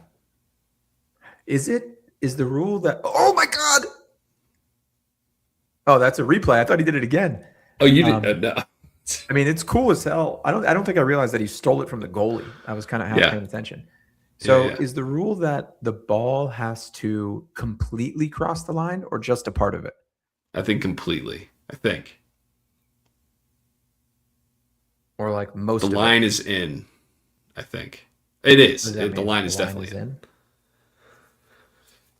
Is the rule that? Oh my god! Oh, that's a replay. I thought he did it again. Oh, you did. Um, No. I mean, it's cool as hell. I don't think I realized that he stole it from the goalie. I was kind of half Yeah. paying attention. Yeah. So Yeah. is the rule that the ball has to completely cross the line or just a part of it? I think completely. I think Or like the most of line it? is in. I think it What is. does that The mean? line The is line definitely is in. in?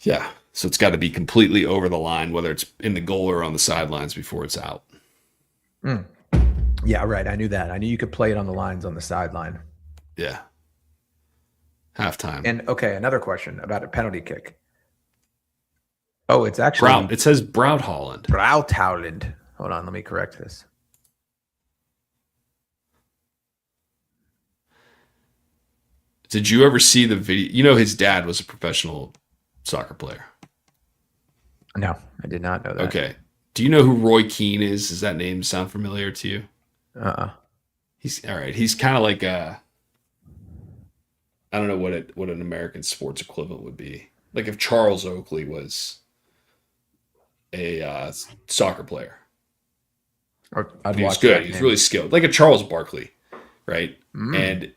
Yeah. So it's got to be completely over the line, whether it's in the goal or on the sidelines before it's out. Mm. Yeah, right. I knew that. I knew you could play it on the lines on the sideline. Yeah. Halftime. And okay, another question about a penalty kick. Oh, it's Brown. actually It says Brown Holland. Brautauland. Hold on, let me correct this. Did you ever see the video? You know, his dad was a professional soccer player. No, I did not know that. Okay. Do you know who Roy Keane is? Does that name sound familiar to you? Uh-uh. He's all right. He's kind of like I don't know what an American sports equivalent would be. Like if Charles Oakley was a soccer player. Or I'd He was watch good. that He was game. really skilled. Like a Charles Barkley, right? Mm. And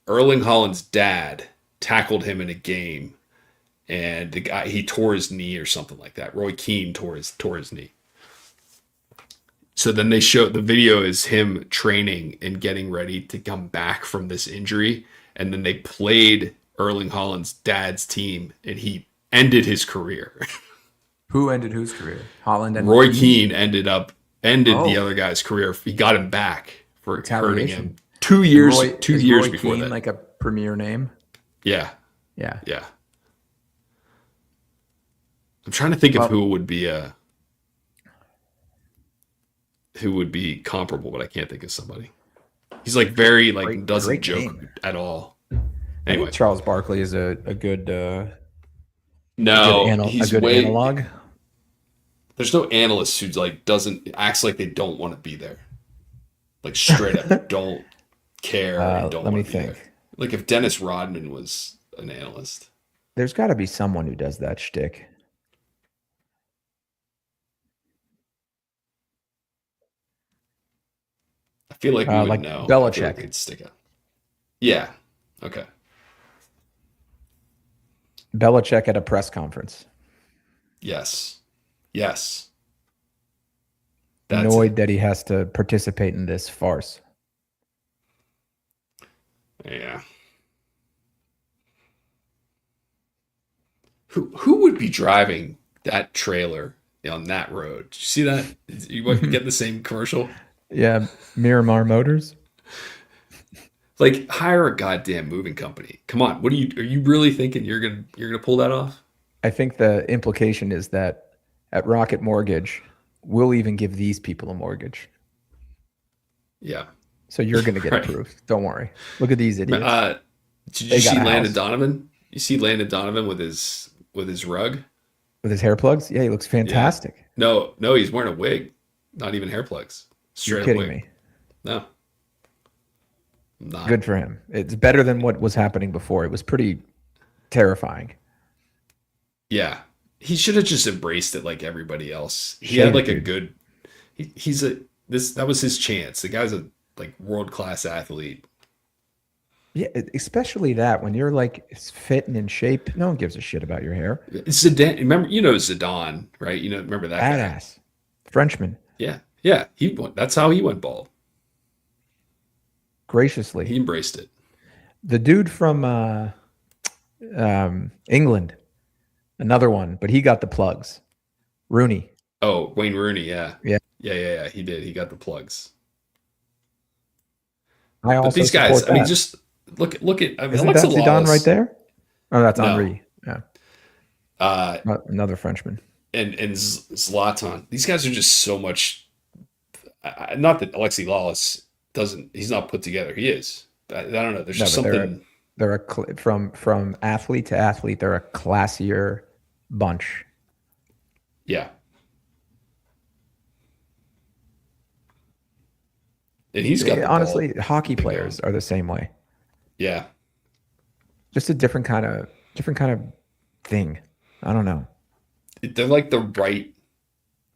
Erling Haaland's dad tackled him in a game, and the guy he tore his knee or something like that. Roy Keane tore his knee. So then they show the video is him training and getting ready to come back from this injury, and then they played Erling Haaland's dad's team, and he ended his career. Who ended whose career? Holland and Roy Keane ended the Oh. other guy's career. He got him back for hurting Retaliation. him 2 years. Roy, 2 years Roy before Keane that. like a premier name? Yeah, Yeah. yeah. I'm trying to think of Well, who would be comparable, but I can't think of somebody. He's like very like great, doesn't great joke name. at all. I Anyway, think Charles Barkley is a good no, a he's good way. analog. There's no analyst who like doesn't acts like they don't want to be there, like straight up don't care. And don't Let me want to be think. there. Like if Dennis Rodman was an analyst. There's got to be someone who does that shtick. I feel like we would Like know. I Belichick. feel like they'd stick out. Yeah. Okay. Belichick at a press conference, Yes. Yes. That's annoyed that he has to participate in this farce. yeah. Who would be driving that trailer on that road? Did you see that? You get the same commercial? Yeah, Miramar Motors. Like hire a goddamn moving company. Come on. Are you really thinking you're gonna pull that off? I think the implication is that at Rocket Mortgage, we'll even give these people a mortgage. Yeah. So you're going to get Right. approved. Don't worry. Look at these idiots. Did you They got see a Landon house Donovan? You see Landon Donovan with his rug? with his hair plugs. Yeah, he looks Yeah. fantastic. No, no, he's wearing a wig. Not even hair plugs. You're Straight up kidding wig. me. No, I'm not. Good for him. It's better than what was happening before. It was pretty terrifying. Yeah. He should have just embraced it like everybody else. He had Shave it, like a dude. good he's a this that was his chance. The guy's a like world class athlete. Yeah, especially that when you're like fit and in shape, no one gives a shit about your hair. Zidane, remember Zidane, right? Remember that guy? Badass. Frenchman, Yeah, yeah. He went. That's how he went bald. graciously. He embraced it. The dude from England, another one, but he got the plugs. Rooney. Oh, Wayne Rooney. Yeah, Yeah. yeah. He did. He got the plugs. I But also these guys, support I mean, that. just look at. I mean, Isn't Alexa that Zidane right Lawless. there? Oh, that's No, Henri. Yeah. uh, Another Frenchman. and Zlatan. These guys are just so much. Not that Alexi Lawless doesn't. He's not put together. He is. I don't know. There's No, just but something. from athlete to athlete, they're a classier bunch. Yeah, and he's got the ball. Honestly, hockey Been going. players are the same way. Yeah, Just a different kind of thing. I don't know. they're like the right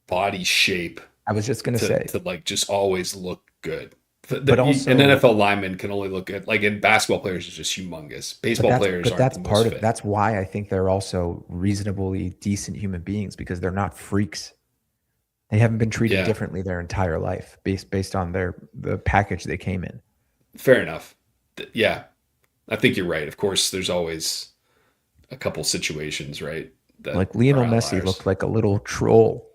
body shape I was just gonna say, to like just always look good. but An also, NFL lineman can only look good. Like in basketball players is just humongous. Baseball players but aren't that's the part most of fit. that's why I think they're also reasonably decent human beings because they're not freaks. They haven't been treated Yeah, differently their entire life based on the package they came in. fair enough. Yeah, I think you're right. Of course, there's always a couple situations, right, that Like are Lionel Messi outliers. looked like a little troll.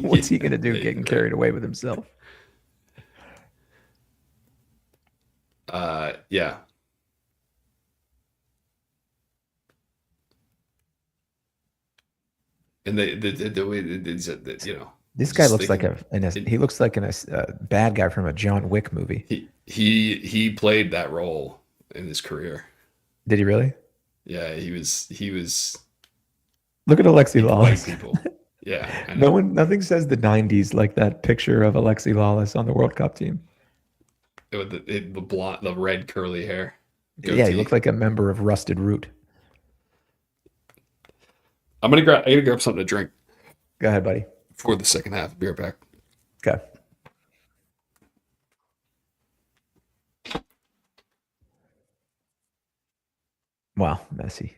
What's he Yeah, gonna do yeah, getting you're right. carried away with himself? Yeah, and the way This guy just looks like thinking he it, looks like a bad guy from a John Wick movie. he played that role in his career. Did he really? Yeah, he was Look at Alexi he could bite Lawless. people. Yeah, I No know. one, nothing says the '90s like that picture of Alexi Lawless on the World Cup team. With the blonde, the red curly hair, Yeah, he looked goatee. like a member of Rusted Root. I gotta grab something to drink Go ahead, buddy. for the second half. Be right back. Okay. Wow, Messi.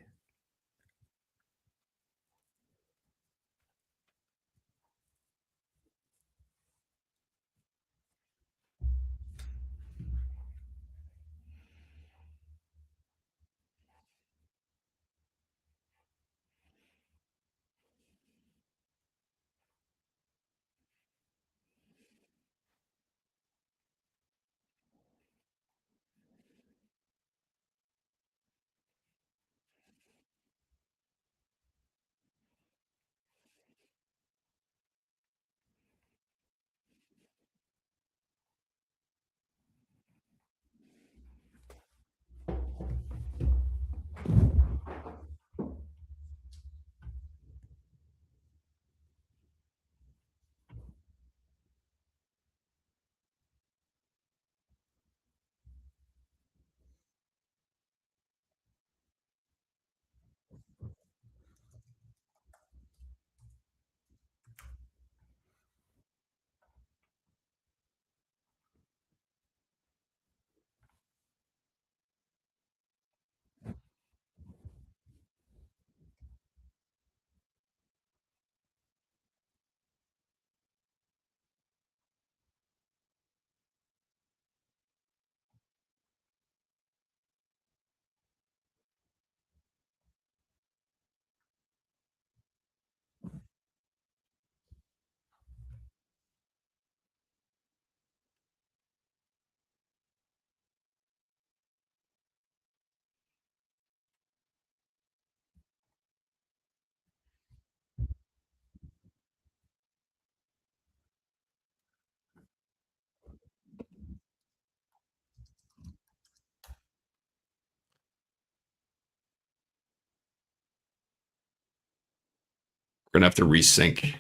gonna have to resync.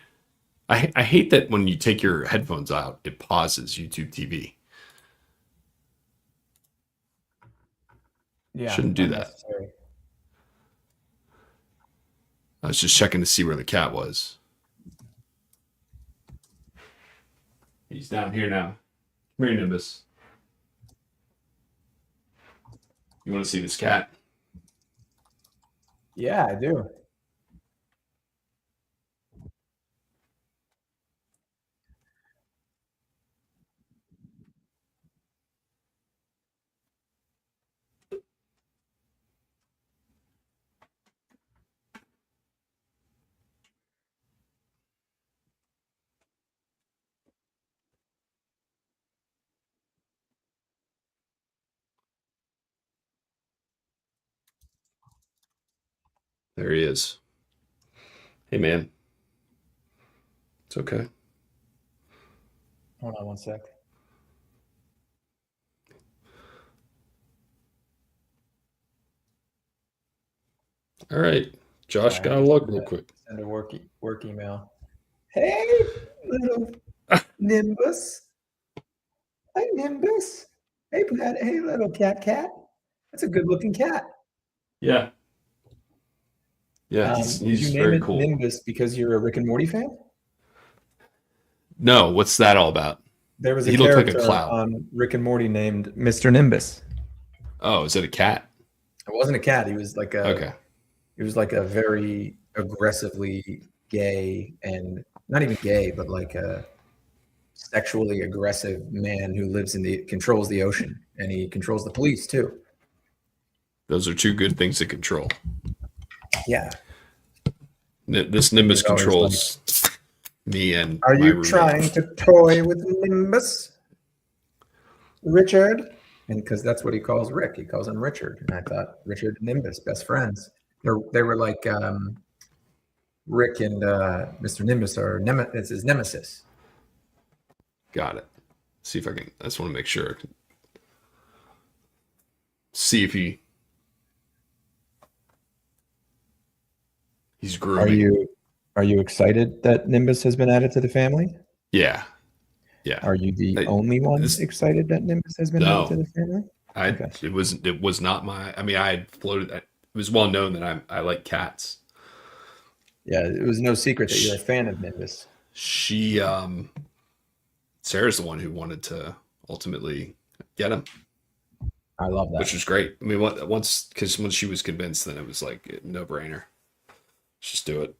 I hate that when you take your headphones out, it pauses YouTube TV. Yeah, Shouldn't do that. unnecessary. I was just checking to see where the cat was. He's down here now. Come here, Nimbus. You want to see this cat? Yeah, I do. There he is. Hey, man. It's okay. Hold on one sec. All right. Josh, Sorry, got to log real quick. send a work email. Hey, little Nimbus. Hey, Nimbus. Hey, hey, little cat. That's a good-looking cat. Yeah. Yeah, Did he's you name very it cool. Nimbus because you're a Rick and Morty fan? No, what's that all about? There was a He looked like a character clown. on Rick and Morty named Mr. Nimbus. Oh, is it a cat? It wasn't a cat. He was like a Okay. he was like a very aggressively gay, and not even gay, but like a sexually aggressive man who controls the ocean, and he controls the police too. Those are two good things to control. Yeah. This Nimbus He's always controls me and Are my you roommate. trying to toy with Nimbus, Richard? And because that's what he calls Rick. He calls him Richard. And I thought Richard and Nimbus, best friends. They were like Rick and Mr. Nimbus are it's his nemesis. Got it. See if I can. I just want to make sure. See if he's grooming. Are you excited that Nimbus has been added to the family? Yeah. Are you the only one excited that Nimbus has been added to the family? Okay. It was not my. I mean, I had floated. It was well known that I like cats. Yeah, it was no secret that you're a fan of Nimbus. Sarah's the one who wanted to ultimately get him. I love that. Which was great. I mean, once she was convinced, then it was like no brainer. Let's just do it.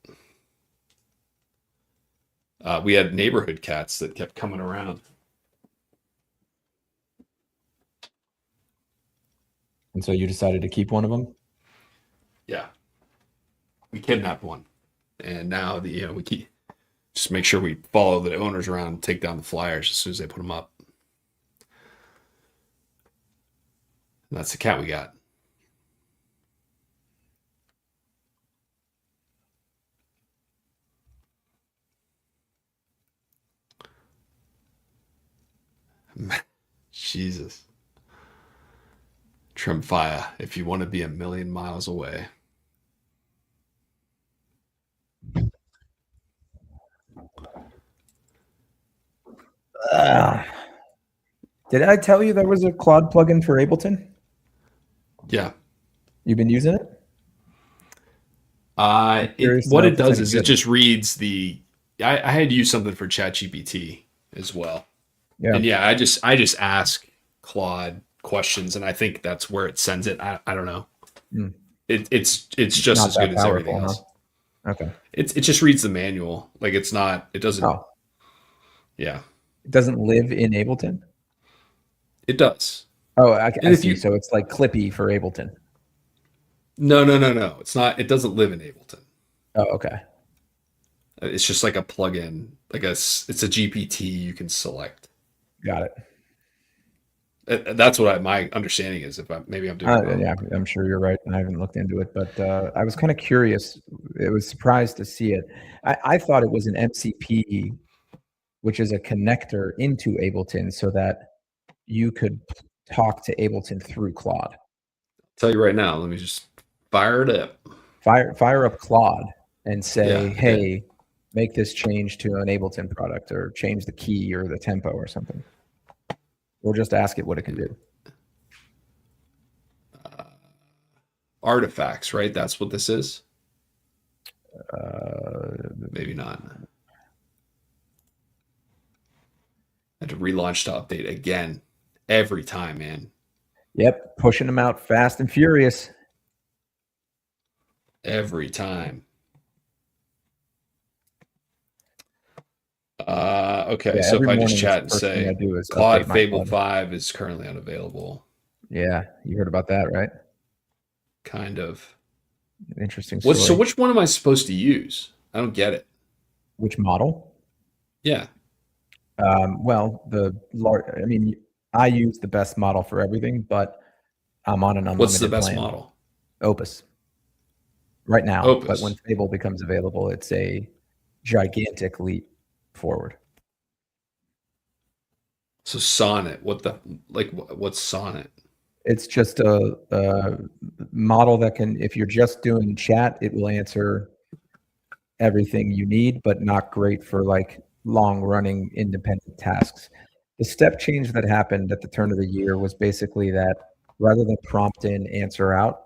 We had neighborhood cats that kept coming around. And so you decided to keep one of them? Yeah. We kidnapped one. And now we keep just make sure we follow the owners around and take down the flyers as soon as they put them up. And that's the cat we got. Jesus. Trimfire, if you want to be a million miles away. Did I tell you there was a Claude plugin for Ableton? Yeah. You've been using it? What it does is it just reads the. I had used something for ChatGPT as well. Yeah. And yeah, I just ask Claude questions, and I think that's where it sends it. I don't know. It's just not as good as everything else. Okay. It just reads the manual. Like it doesn't. Oh. Yeah. It doesn't live in Ableton? It does. Oh, I see. So it's like Clippy for Ableton. No. It's not. It doesn't live in Ableton. Oh, okay. It's just like a plugin. It's a GPT you can select. Got it. That's what my understanding is. Maybe I'm doing it wrong. Yeah, I'm sure you're right. I haven't looked into it, but I was kind of curious. I was surprised to see it. I thought it was an MCP, which is a connector into Ableton, so that you could talk to Ableton through Claude. I'll tell you right now. Let me just fire it up. Fire up Claude. and say, Yeah, I did. hey, make this change to an Ableton product or change the key or the tempo or something. Or just ask it what it can do. Artifacts, right? That's what this is. Uh, Maybe not. I had to relaunch to update again every time, man. yep, pushing them out fast and furious. Every time. Okay, Yeah, so if every I just morning, it's chat the and first thing I say do is update Claude my Fable CUD. 5 is currently unavailable, Yeah, you heard about that, right? kind of. Interesting What? So story. which one am I supposed to use? I don't get it. Which model? Yeah. Well, I mean, I use the best model for everything, but I'm on an What's the unlimited best plan. model? Opus right now, but when Opus. Fable becomes available, it's a gigantic leap forward. So Sonnet. What the like? What's Sonnet? It's just a model that can, if you're just doing chat, it will answer everything you need, but not great for like long running independent tasks. The step change that happened at the turn of the year was basically that rather than prompt in, answer out,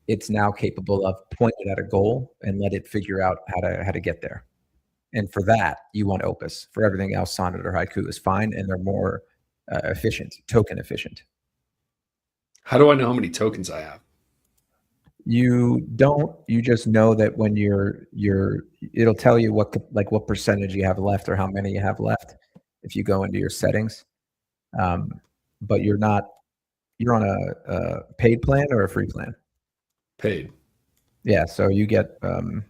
it's now capable of point it at a goal and let it figure out how to get there. And for that, you want Opus. For everything else, Sonnet or Haiku is fine, and they're more efficient, token efficient. How do I know how many tokens I have? You don't. You just know that when it'll tell you what percentage you have left or how many you have left if you go into your settings. Um, but you're not. You're on a paid plan or a free plan. Paid. Yeah, so you get a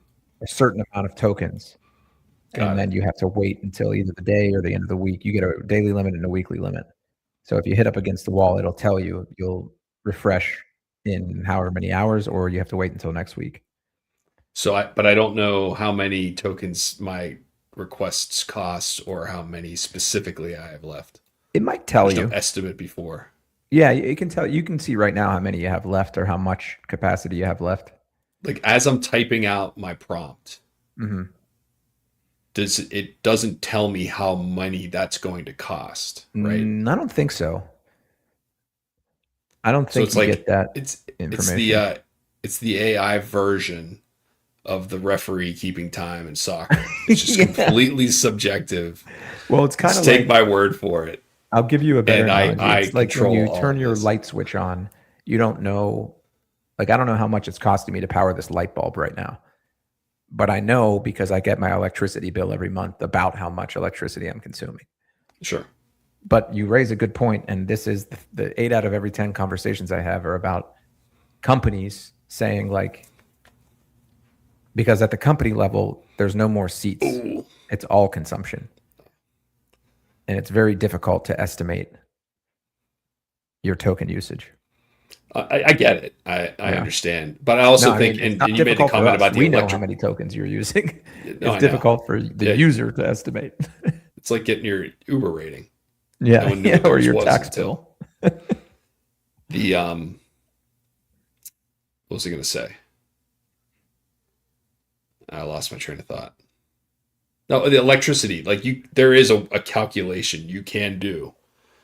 certain amount of tokens, and Got then it. you have to wait until either the day or the end of the week. You get a daily limit and a weekly limit. So if you hit up against the wall, it'll tell you you'll refresh in however many hours, or you have to wait until next week. But I don't know how many tokens my requests cost or how many specifically I have left. It might tell There's no you. estimate before. Yeah, it can tell. You can see right now how many you have left or how much capacity you have left. Like as I'm typing out my prompt, Hmm. it doesn't tell me how many that's going to cost, right? I don't think so. I don't So think it's you get like that it's it's the information. uh it's the AI version of the referee keeping time in soccer. It's just Yeah. completely subjective. Well, it's kind Just of take like, my word for it. I'll give you a better And I analogy. I It's like when control you all turn of your this. light switch on, you don't know, like, I don't know how much it's costing me to power this light bulb right now, but I know because I get my electricity bill every month about how much electricity I'm consuming. Sure. But you raise a good point, and this is the 8 out of every 10 conversations I have are about companies saying, like, because at the company level, there's no more seats. Ooh. It's all consumption. And it's very difficult to estimate your token usage. I get it. I Yeah. understand. But I No, also I think, mean, it's and not you made the difficult for comment us. about the We know how electric. many tokens you're using. No, It's I know. difficult for the Yeah, user to estimate. it's like getting your Uber rating. No Yeah. one knew Yeah. what Or theirs your was tax until bill. the what was I going to say? I lost my train of thought. No, the electricity. Like there is a calculation you can do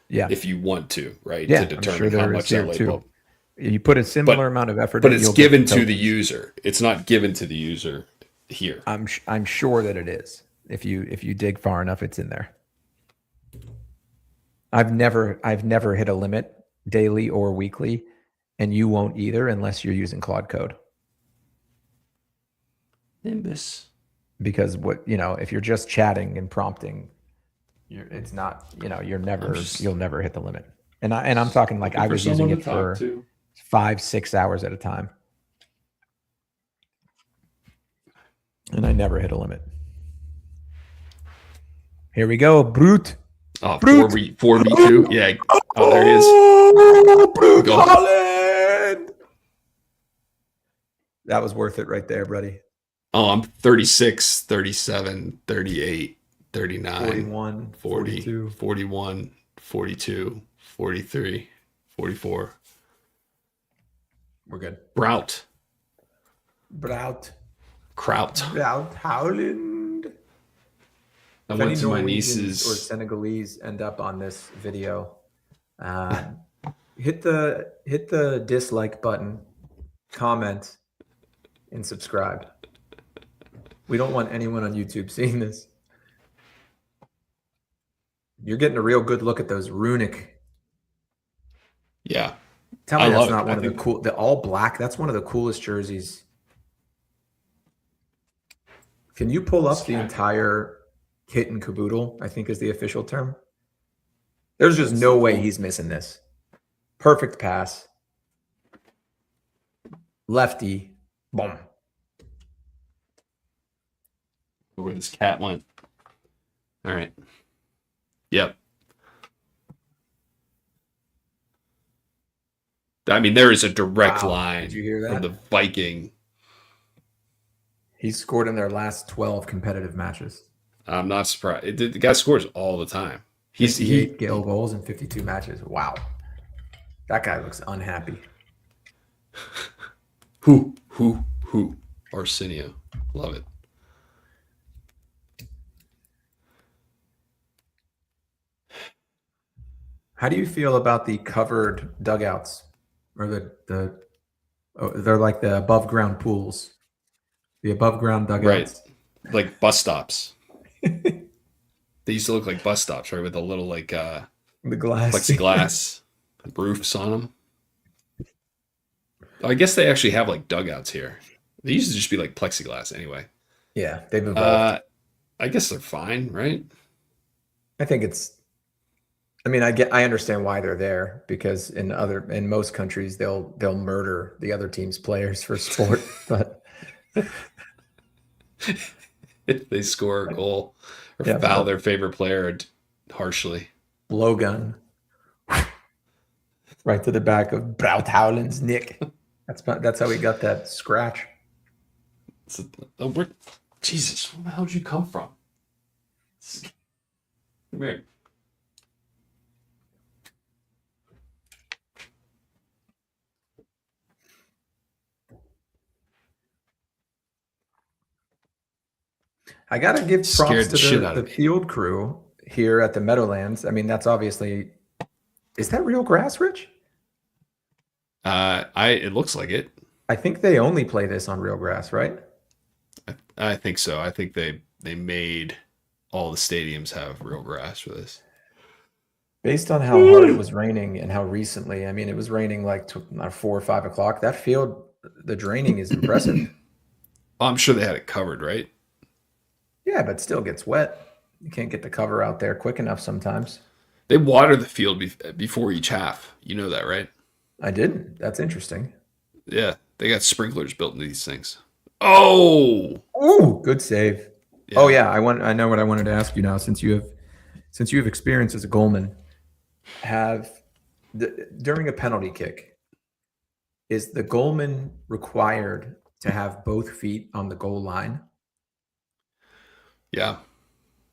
Yeah. if you want to, right, to Yeah. I'm sure determine how there is much that here light too. bulb. You put a similar But amount of effort but in, it's you'll get the given to the tokens. user. It's not given to the user here. I'm sure that it is. If you dig far enough, it's in there. I've never hit a limit daily or weekly, and you won't either unless you're using Claude Code. Nimbus. Because if you're just chatting and prompting, it's not, I'm just you'll never hit the limit. And I'm talking like looking I for was using someone to it talk for to. 5-6 hours at a time, and I never hit a limit. Here we go, Brute. Oh, Brute. 4v2. Yeah. Oh, there it is. Brute Go. Holland. That was worth it right there, buddy. Oh, I'm 36, 37, 38, 39, 41, 40, 42. 41, 42, 43, 44. We're good. Brout. Brout. Kraut. About Howland. I If went any to my Norwegians or niece's. Senegalese end up on this video, uh, hit the dislike button, comment, and subscribe. We don't want anyone on YouTube seeing this. You're getting a real good look at those runic. Yeah, Tell I me that's love it. not one of the all black. That's one of the coolest jerseys. Can you pull up the entire kit and caboodle? I think is the official term. There's just no way he's missing this. Perfect pass. Lefty. Boom. Where this cat went. All right. Yep. I mean, there is a direct line Did you hear that? from the Viking. He's scored in their last 12 competitive matches. I'm not surprised. The guy scores all the time. He's 58 Gale goals in 52 matches. Wow. That guy looks unhappy. who Arsenio. Love it. How do you feel about the covered dugouts, or they're like the above ground pools, the above ground dugouts? Right. Like bus stops. They used to look like bus stops, right? With a little like The glass. plexiglass roofs on them. I guess they actually have like dugouts here. They used to just be like plexiglass anyway. Yeah, they've evolved. I guess they're fine, right? I think I understand why they're there, because in most countries they'll murder the other team's players for sport, but If they score a goal or Yeah, foul but- their favorite player harshly. blowgun right to the back of Braut Howland's neck. That's how he got that scratch. Jesus, where the hell did you come from? Come here. I gotta give props Scared the shit to out the of me. field crew here at the Meadowlands. I mean, that's obviously, is that real grass, Rich? It looks like it. I think they only play this on real grass, right? I think so. I think they made all the stadiums have real grass for this. Based on how hard it was raining and how recently, I mean, it was raining like 4 or 5 o'clock. That field, the draining is impressive. I'm sure they had it covered, right? Yeah, but still gets wet. You can't get the cover out there quick enough sometimes. They water the field before each half. You know that, right? I didn't. That's interesting. Yeah, they got sprinklers built into these things. Oh, Oh, good save. yeah. Oh yeah, I know what I wanted to ask you now, since you have experience as a goalman. During a penalty kick, is the goalman required to have both feet on the goal line? Yeah,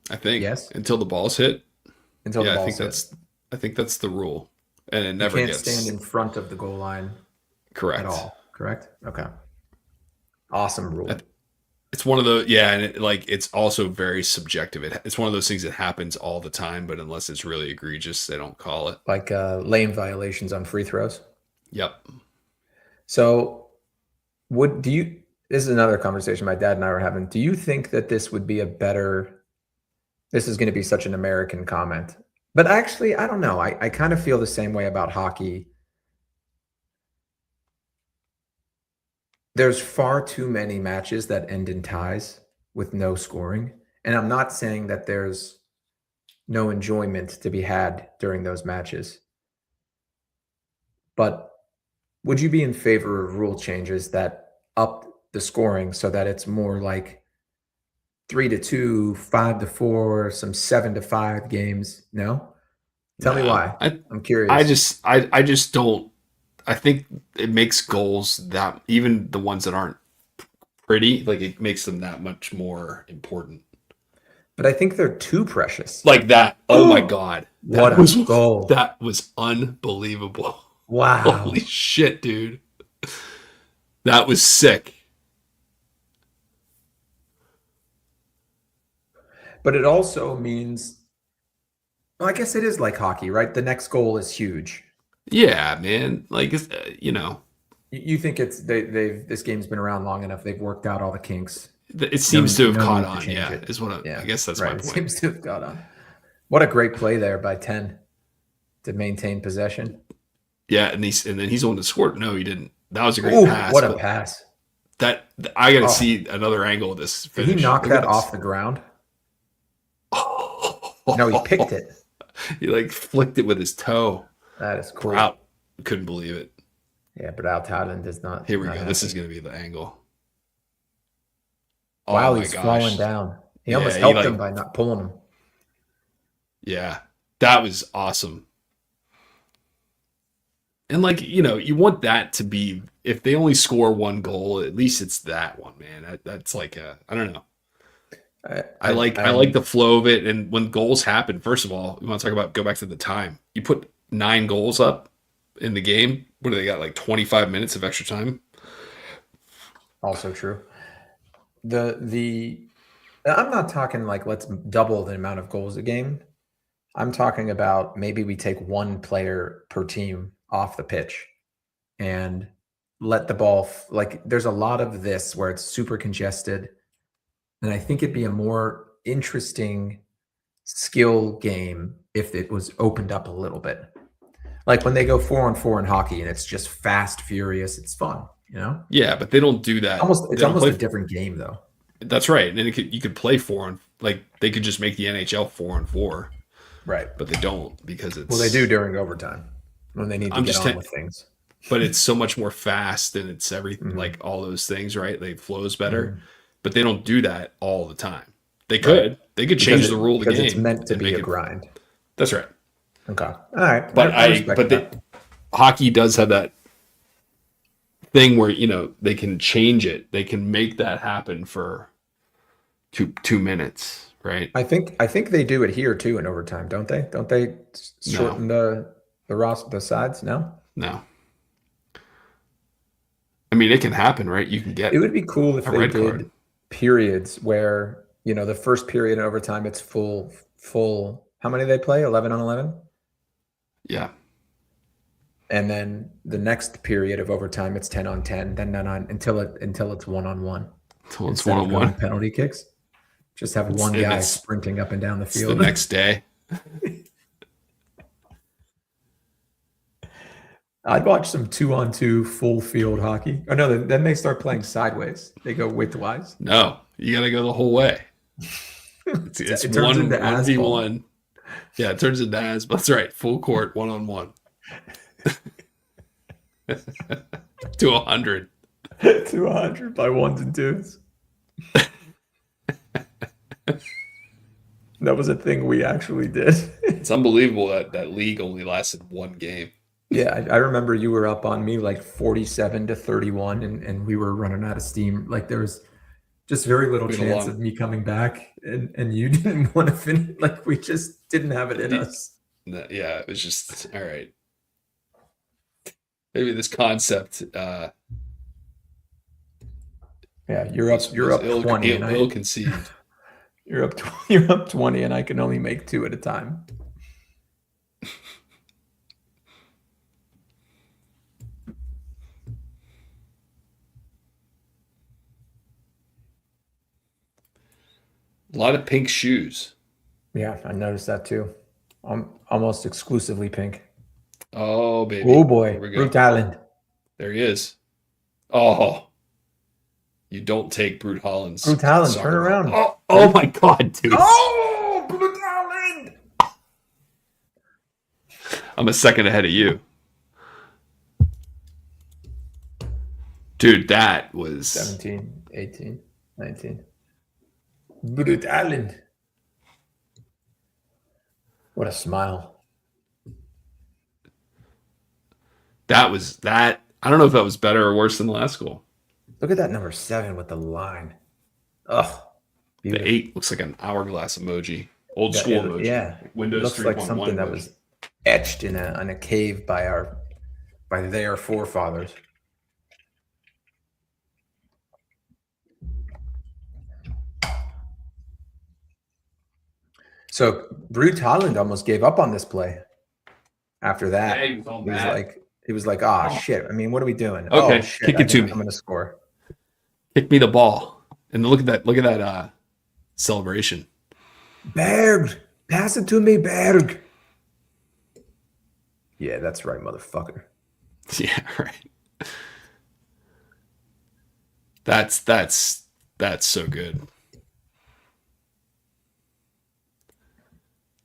I think Yes. until the ball's hit. Until Yeah, the I ball's think hit. I think that's the rule, and it You never can't gets stand in front of the goal line correct at all. Correct? Okay. Awesome rule. It's one of the and it's also very subjective. It's one of those things that happens all the time, but unless it's really egregious, they don't call it. Like lane violations on free throws. Yep. So this is another conversation my dad and I were having. Do you think that this would be this is going to be such an American comment, but actually, I don't know. I kind of feel the same way about hockey. There's far too many matches that end in ties with no scoring. And I'm not saying that there's no enjoyment to be had during those matches. But would you be in favor of rule changes that up the scoring so that it's more like 3-2, 5-4, some 7-5 games? No? Tell me why. I'm curious. I just don't. I think it makes goals that even the ones that aren't pretty, like it makes them that much more important. But I think they're too precious. Like that. Oh my God. What a goal. That was unbelievable. Wow. Holy shit, dude. That was sick. But it also means, well, I guess it is like hockey, right? The next goal is huge. Yeah, man. Like, you know, You think it's they've this game's been around long enough. They've worked out all the kinks. it No, seems to have no caught need to on. change Yeah, it. is what I Yeah, guess that's my right. It point. seems to have got on. What a great play there by 10 to maintain possession. Yeah, and then he's the one that scored. No, he didn't. That was a great Ooh, pass. what a But pass! that I got to Oh, see another angle of this did he finish. knock Look at that this. off the ground? No, he picked it. He like flicked it with his toe. That is cool. Proud. Couldn't believe it. Yeah, but Al Thailand does not. Here we not go. This is happy. going to be the angle. Oh Wow, my he's falling gosh. down. He Yeah, almost he helped like him by not pulling him. yeah. That was awesome. And like, you want that to be if they only score one goal, at least it's that one, man. That's like I don't know. I like the flow of it, and when goals happen, first of all, we want to talk about go back to the time. You put 9 goals up in the game. What do they got? Like 25 minutes of extra time? Also true. I'm not talking like let's double the amount of goals a game. I'm talking about maybe we take one player per team off the pitch and let the ball like there's a lot of this where it's super congested, and I think it'd be a more interesting skill game if it was opened up a little bit. Like when they go 4-on-4 in hockey and it's just fast, furious, it's fun, you know? Yeah, but they don't do that. It's They don't almost play. a different game though. That's right. And then you could play 4 on like they could just make the NHL 4-on-4, Right. but they don't because it's Well, they do during overtime when they need to I'm get just on with things. but it's so much more fast and it's everything Mhm. like all those things, right? They flows better, Mhm. but they don't do that all the time. They Right. could. They could change the rule of the because game. it's meant to and be make a it. grind. That's right. Okay. All right. But I respect that. hockey does have that thing where, they can change it. They can make that happen for 2 minutes, right? I think they do it here too in overtime, don't they? Don't they shorten the sides? No. No. I mean, it can happen, right? You can get It would be cool if a they red did card. periods where, the first period in overtime it's full. How many they play? 11 on 11? Yeah. And then the next period of overtime it's 10 on 10, then 9 on until it's 1-on-1. So it's Instead of going 1-on-1. penalty kicks. Just have one and guy it's- sprinting up and down the It's the field. next day. I'd watch some 2-on-2 full field hockey. Oh no, then they start playing sideways. They go widthwise. No, you got to go the whole way. It's It turns into 1v1. Yeah, it turns into as. That's right. Full court, 1-on-1. To 100. 200 by ones and twos. That was a thing we actually did. It's unbelievable that league only lasted one game. Yeah, I remember you were up on me like 47-31, and we were running out of steam. Like there was just very little Been a chance long- of me coming back, and you didn't want to finish. Like we just didn't have it in us. Yeah, it was just all right. Maybe this concept Yeah, you're up 20, and ill conceived. you're up 20, and I can only make 2 at a time. A lot of pink shoes. Yeah, I noticed that too. I'm almost exclusively pink. Oh baby. Oh boy, Here we go. Brute Island. There he is. Oh, you don't take Brute Holland's. Brute Holland, soccer turn ball. around. Oh my God, dude! Oh, Brute Island. I'm a second ahead of you, dude. That was 17, 18, 19. Brute Island. What a smile. that was that. I don't know if that was better or worse than the last goal. Look at that number 7 with the line. Ugh. The Beautiful. 8 looks like an hourglass emoji, old Yeah, school it- emoji. yeah. Windows Looks like 3.1 something that emoji. was etched in a cave by their forefathers. So Brute Holland almost gave up on this play. After that, Yeah, he was all he was mad. like, "Ah, shit. I mean, what are we doing? Oh Okay, shit. kick it to I'm me. going to score." Kick me the ball. And look at that. Look at that celebration. Berg, pass it to me, Berg. Yeah, that's right, motherfucker. Yeah, right. That's so good.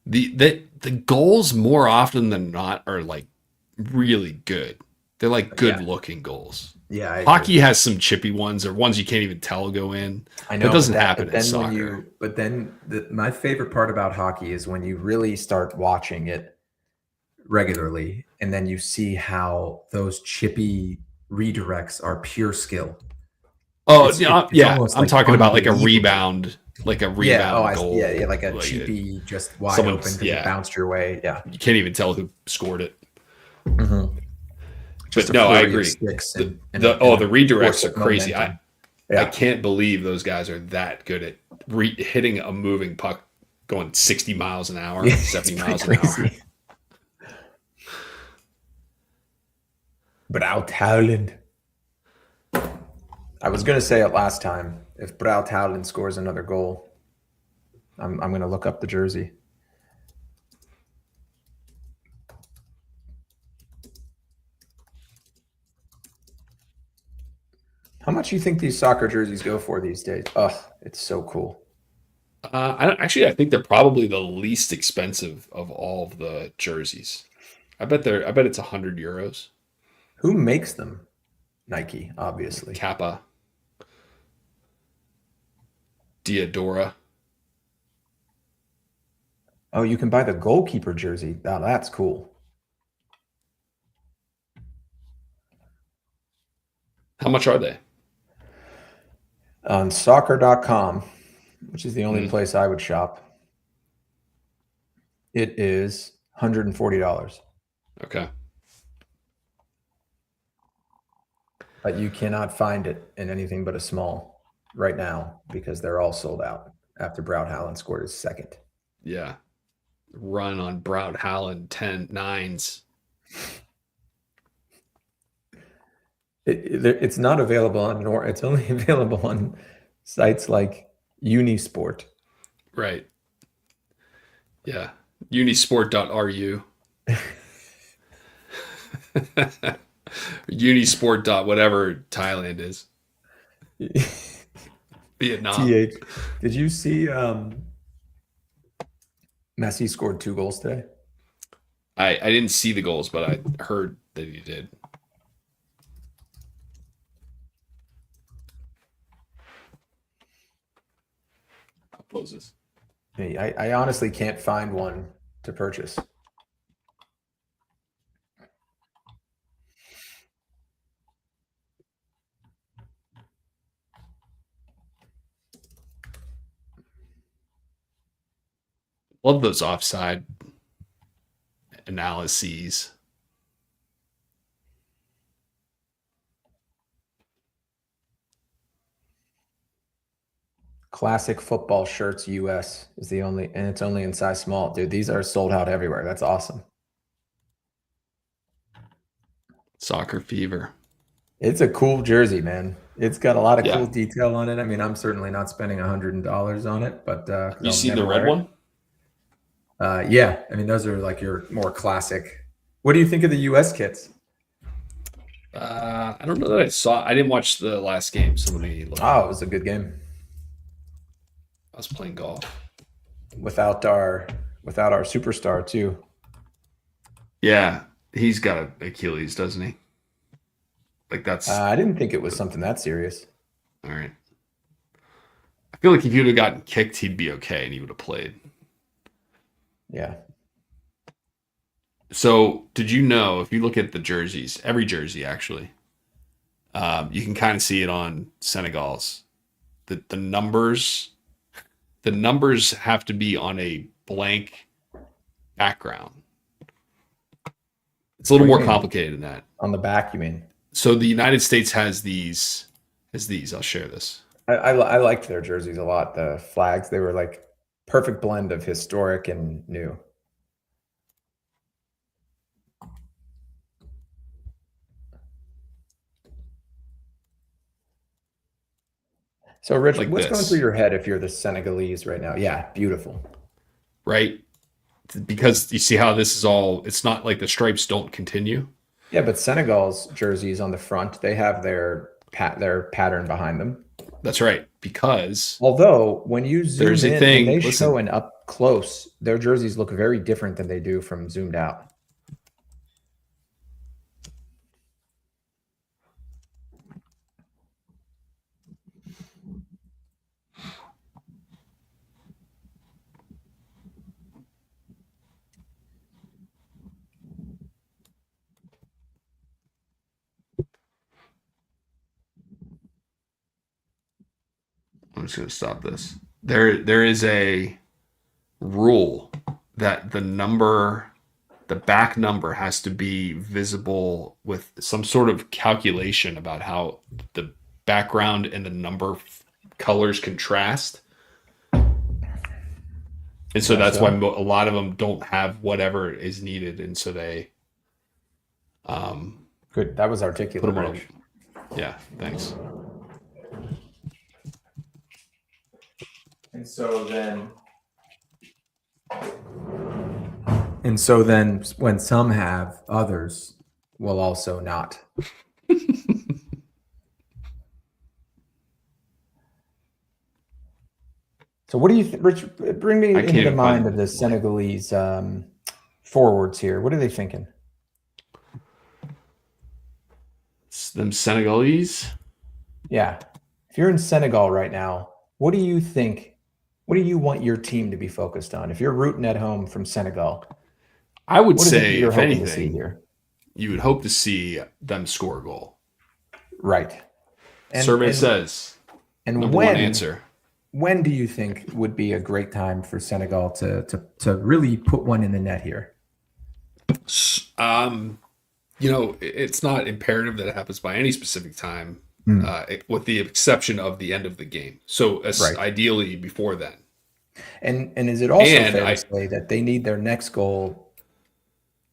The goals more often than not are like really good. They're like good Yeah, looking goals. yeah, I agree. Hockey has some chippy ones or ones you can't even tell go in. I That know, doesn't happen in soccer. my favorite part about hockey is when you really start watching it regularly, and then you see how those chippy redirects are pure skill. Oh It's yeah, almost I'm like talking about unbelievable. like a Yeah. Oh, rebound yeah. goal, Like a like cheapy, just wide open someone's because it yeah. bounced your way. Yeah. You can't even tell who scored it. Mhm. Just But a no, I flurry of agree. sticks The and force redirects are of crazy. momentum. I Yeah. can't believe those guys are that good at hitting a moving puck going 60 miles an hour, Yeah. It's 70 pretty miles an hour. crazy. Braut Howland. I was going to say it last time. If Braut Howland scores another goal, I'm going to look up the jersey. How much do you think these soccer jerseys go for these days? Oh, it's so cool. I think they're probably the least expensive of all of the jerseys. I bet it's €100. Who makes them? Nike, obviously. Kappa, Diadora. Oh, you can buy the goalkeeper jersey. Now that's cool. How much are they? On soccer.com, which is the only Mm, place I would shop, it is $140. okay. But you cannot find it in anything but a small right now because they're all sold out after Braut Howland scored his second. Yeah. Run on Brown Howland 10 nines. It's not available on it's only available on sites like Unisport. Right. Yeah. Unisport.ru. Unisport. Whatever Thailand is. Vietnam. TH. Did you see Messi scored 2 goals today? I didn't see the goals, but I heard that he did. I'll close this. I honestly can't find one to purchase. Love those offside analyses. Classic football shirts US is the only, and it's only in size small. Dude, these are sold out everywhere. That's awesome. Soccer fever. It's a cool jersey, man. It's got a lot of Yeah. cool detail on it. I mean, I'm certainly not spending $100 on it, but 'cause You I'll see the never red wear it. one? Yeah, I mean, those are like your more classic. What do you think of the US kits? I don't know that I saw. I didn't watch the last game, so let me look. Oh, it was a good game I was playing golf. without our superstar too. Yeah, he's got an Achilles, doesn't he? Like that's I didn't think it was something that serious. all right. I feel like if you'd have gotten kicked, he'd be okay and he would have played. Yeah. So, did you know if you look at the jerseys, every jersey actually, you can kind of see it on Senegal's. The numbers have to be on a blank background. It's a little What do more you mean? complicated than that. On the back, you mean? So the United States has these. Has these? I'll share this. I liked their jerseys a lot. The flags, they were like Perfect blend of historic and new. So, Rich, like what's going through this, your head if you're the Senegalese right now? Yeah, beautiful. right? Because you see how this is all. It's not like the stripes don't continue. Yeah, but Senegal's jerseys on the front, they have their pattern behind them. That's right. Because Although when you there's zoom a in, when thing. they show Listen, an up close, their jerseys look very different than they do from zoomed out. I'm just going to stop this. There is a rule that the back number has to be visible with some sort of calculation about how the background and the number colors contrast. And Is so that that's why so? a lot of them don't have whatever is needed. And so they Good. That was put articulate, them on Rich. yeah, thanks. And so then And so then when some have, others will also not. So what do you Rich, bring me I can't into the even mind of find the Senegalese forwards here. What are they thinking? them Senegalese. Yeah. If you're in Senegal right now, what do you think? What do you want your team to be focused on? If you're rooting at home from Senegal, I would what is it that say, you're if hoping to see anything, here? you would hope to see them score a goal. Right. And Survey and says and number one answer. when do you think would be a great time for Senegal to really put one in the net here? Um, it's not imperative that it happens by any specific time, Hmm. with the exception of the end of the game. So Right. ideally before then. And is it also And fair to say that they need their next goal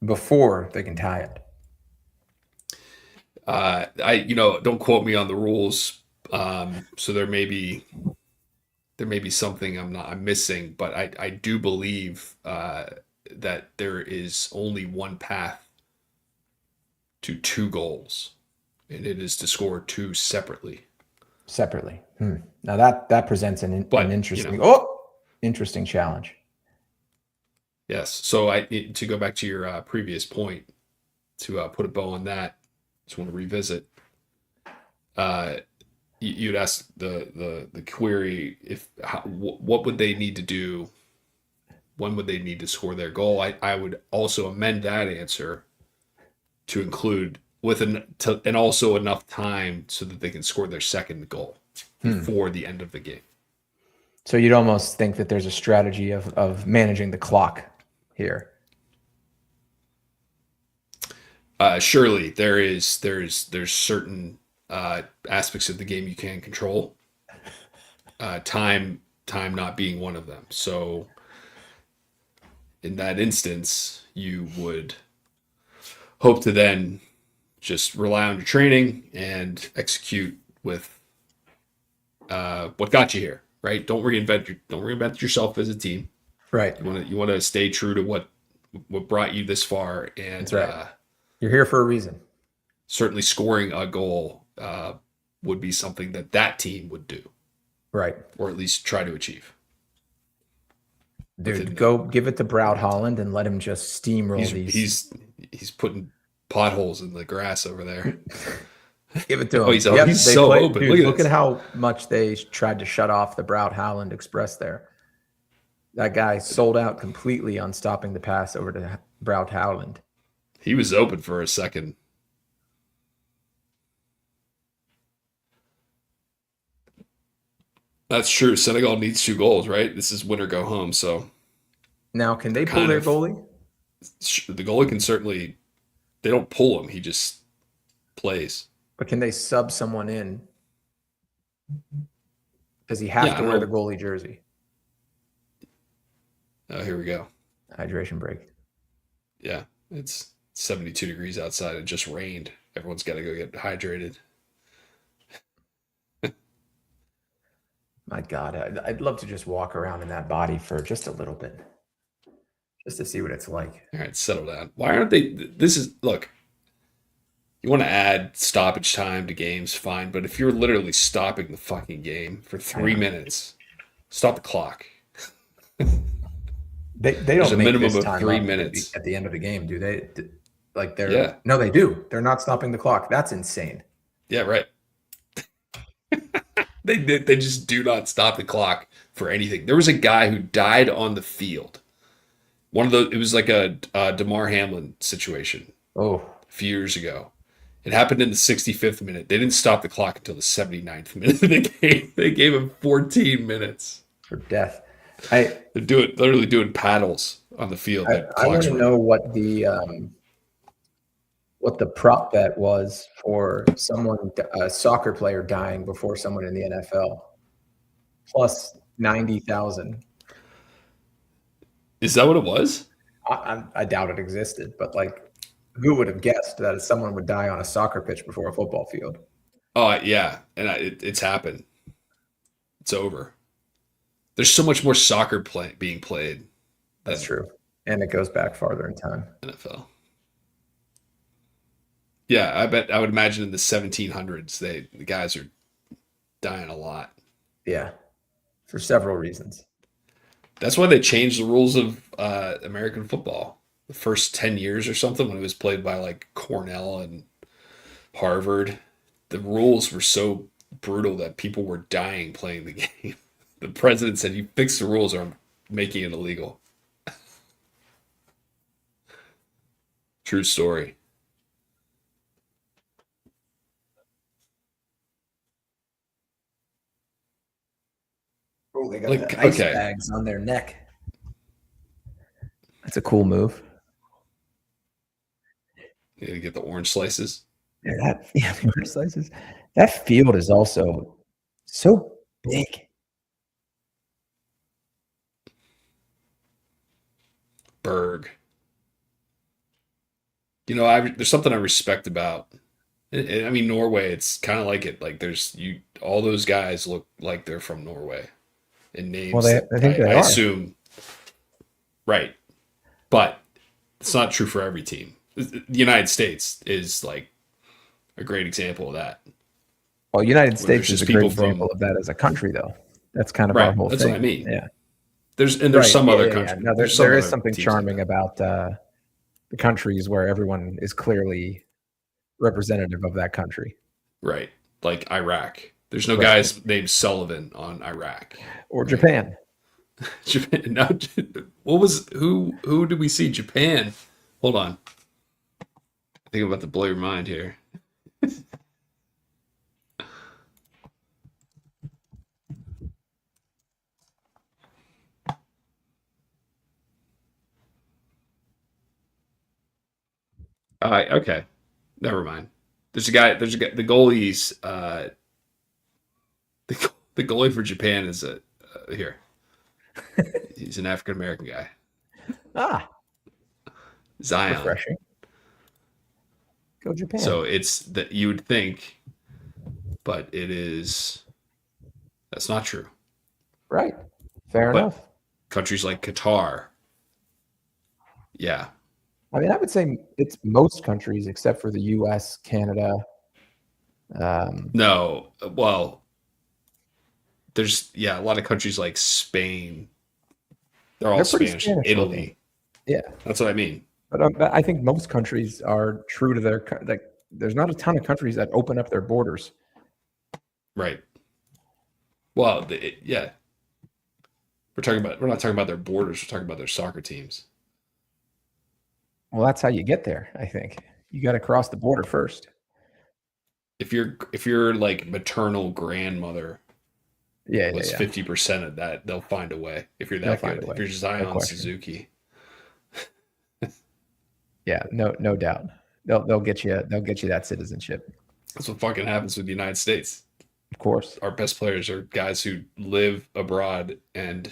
before they can tie it? don't quote me on the rules. So there may be something I'm missing, but I do believe that there is only one path to two goals, and it is to score two separately. Separately. Now that presents an But interesting challenge. yes. So to go back to your previous point, to put a bow on that, just want to revisit. You'd ask the query what would they need to do, when would they need to score their goal. I would also amend that answer to include and also enough time so that they can score their second goal before the end of the game. So you'd almost think that there's a strategy of managing the clock here. Surely there's certain aspects of the game you can control. Time not being one of them. So in that instance, you would hope to then just rely on your training and execute with what got you here. Right? Don't reinvent yourself as a team. Right. You want to stay true to what brought you this far, and That's right. You're here for a reason. certainly scoring a goal would be something that team would do, Right. or at least try to achieve. Dude, go give it to Brout Holland and let him just steamroll these. He's putting potholes in the grass over there. Give it to him. Oh, he's they so play, open. Dude, Look look at at this. how much they tried to shut off the Brout Holland Express there. That guy sold out completely on stopping the pass over to Brout Howland. He was open for a second. That's true. Senegal needs two goals, right? This is win or go home. So Now, can they're they pull kind their of goalie? the goalie can certainly. They don't pull him. He just plays. But can they sub someone in? Does he have Yeah, I to don't wear the know. goalie jersey? Oh, here we go. Hydration break. Yeah, it's 72 degrees outside. It just rained. Everyone's got to go get hydrated. My God, I'd love to just walk around in that body for just a little bit, just to see what it's like. All right, settle down. Why aren't they? This is look. You want to add stoppage time to games, fine, but if you're literally stopping the fucking game for 3 minutes, stop the clock. They There's don't a make minimum this of time three up minutes. at the end of the game, do they? Like they're Yeah, no, they do. They're not stopping the clock. That's insane. yeah, right. They just do not stop the clock for anything. There was a guy who died on the field. One of those. It was like a Damar Hamlin situation Oh, a few years ago. It happened in the 65th minute. They didn't stop the clock until the 79th minute of the game. They gave him 14 minutes. for death. They're literally doing paddles on the field. I want to know what the prop bet was for a soccer player dying before someone in the NFL. Plus 90,000. Is that what it was? I doubt it existed, but like, who would have guessed that someone would die on a soccer pitch before a football field? Oh yeah, and it's happened. It's over. There's so much more soccer being played. That's true, and it goes back farther in time. NFL. Yeah, I would imagine in the 1700s, the guys are dying a lot. Yeah, for several reasons. That's why they changed the rules of American football. The first 10 years or something, when it was played by like Cornell and Harvard, the rules were so brutal that people were dying playing the game. The president said, "You fix the rules or I'm making it illegal." True story. Oh, they got Like, the ice okay. bags on their neck. That's a cool move. You gotta get the orange slices. Yeah, the orange slices. That field is also so big. Berg. You know, there's something I respect about. I mean, Norway. It's kind of like it. Like all those guys look like they're from Norway, in names. Well, I think they I are. assume, right? But it's not true for every team. The United States is like a great example of that. Well, United Where there's States is just a great people from- example of that as a country, though. That's kind of our Right. whole That's thing. what I mean. Yeah. There's Right, some other yeah. countries. No, There's some there is other something teams like charming that. about the countries where everyone is clearly representative of that country. Right. Like Iraq. There's no Right. guys named Sullivan on Iraq. Or Right. Japan. Japan. Now, who did we see? Japan. Hold on. I think I'm about to blow your mind here. Okay. Never mind. There's a guy. The goalie's. The goalie for Japan is here. He's an African American guy. Ah, Zion. refreshing. Go Japan. So it's that you would think, but it is. That's not true. Right. Fair But- enough. Countries like Qatar. Yeah. I mean, I would say it's most countries except for the U.S., Canada. No. Well, there's a lot of countries like Spain. They're all They're pretty Spanish. Spanish Italy. looking. Yeah. That's what I mean. But I think most countries are true to their like. There's not a ton of countries that open up their borders. Right. Well, yeah. We're not talking about their borders. We're talking about their soccer teams. Well, that's how you get there. I think you got to cross the border first. If your like maternal grandmother Yeah, was yeah. 50% of that, they'll find a way. If you're They'll that find good, a way. if you're No Zion question. Suzuki, Yeah, no doubt. They'll get you. They'll get you that citizenship. that's what fucking happens with the United States. Of course. Our best players are guys who live abroad and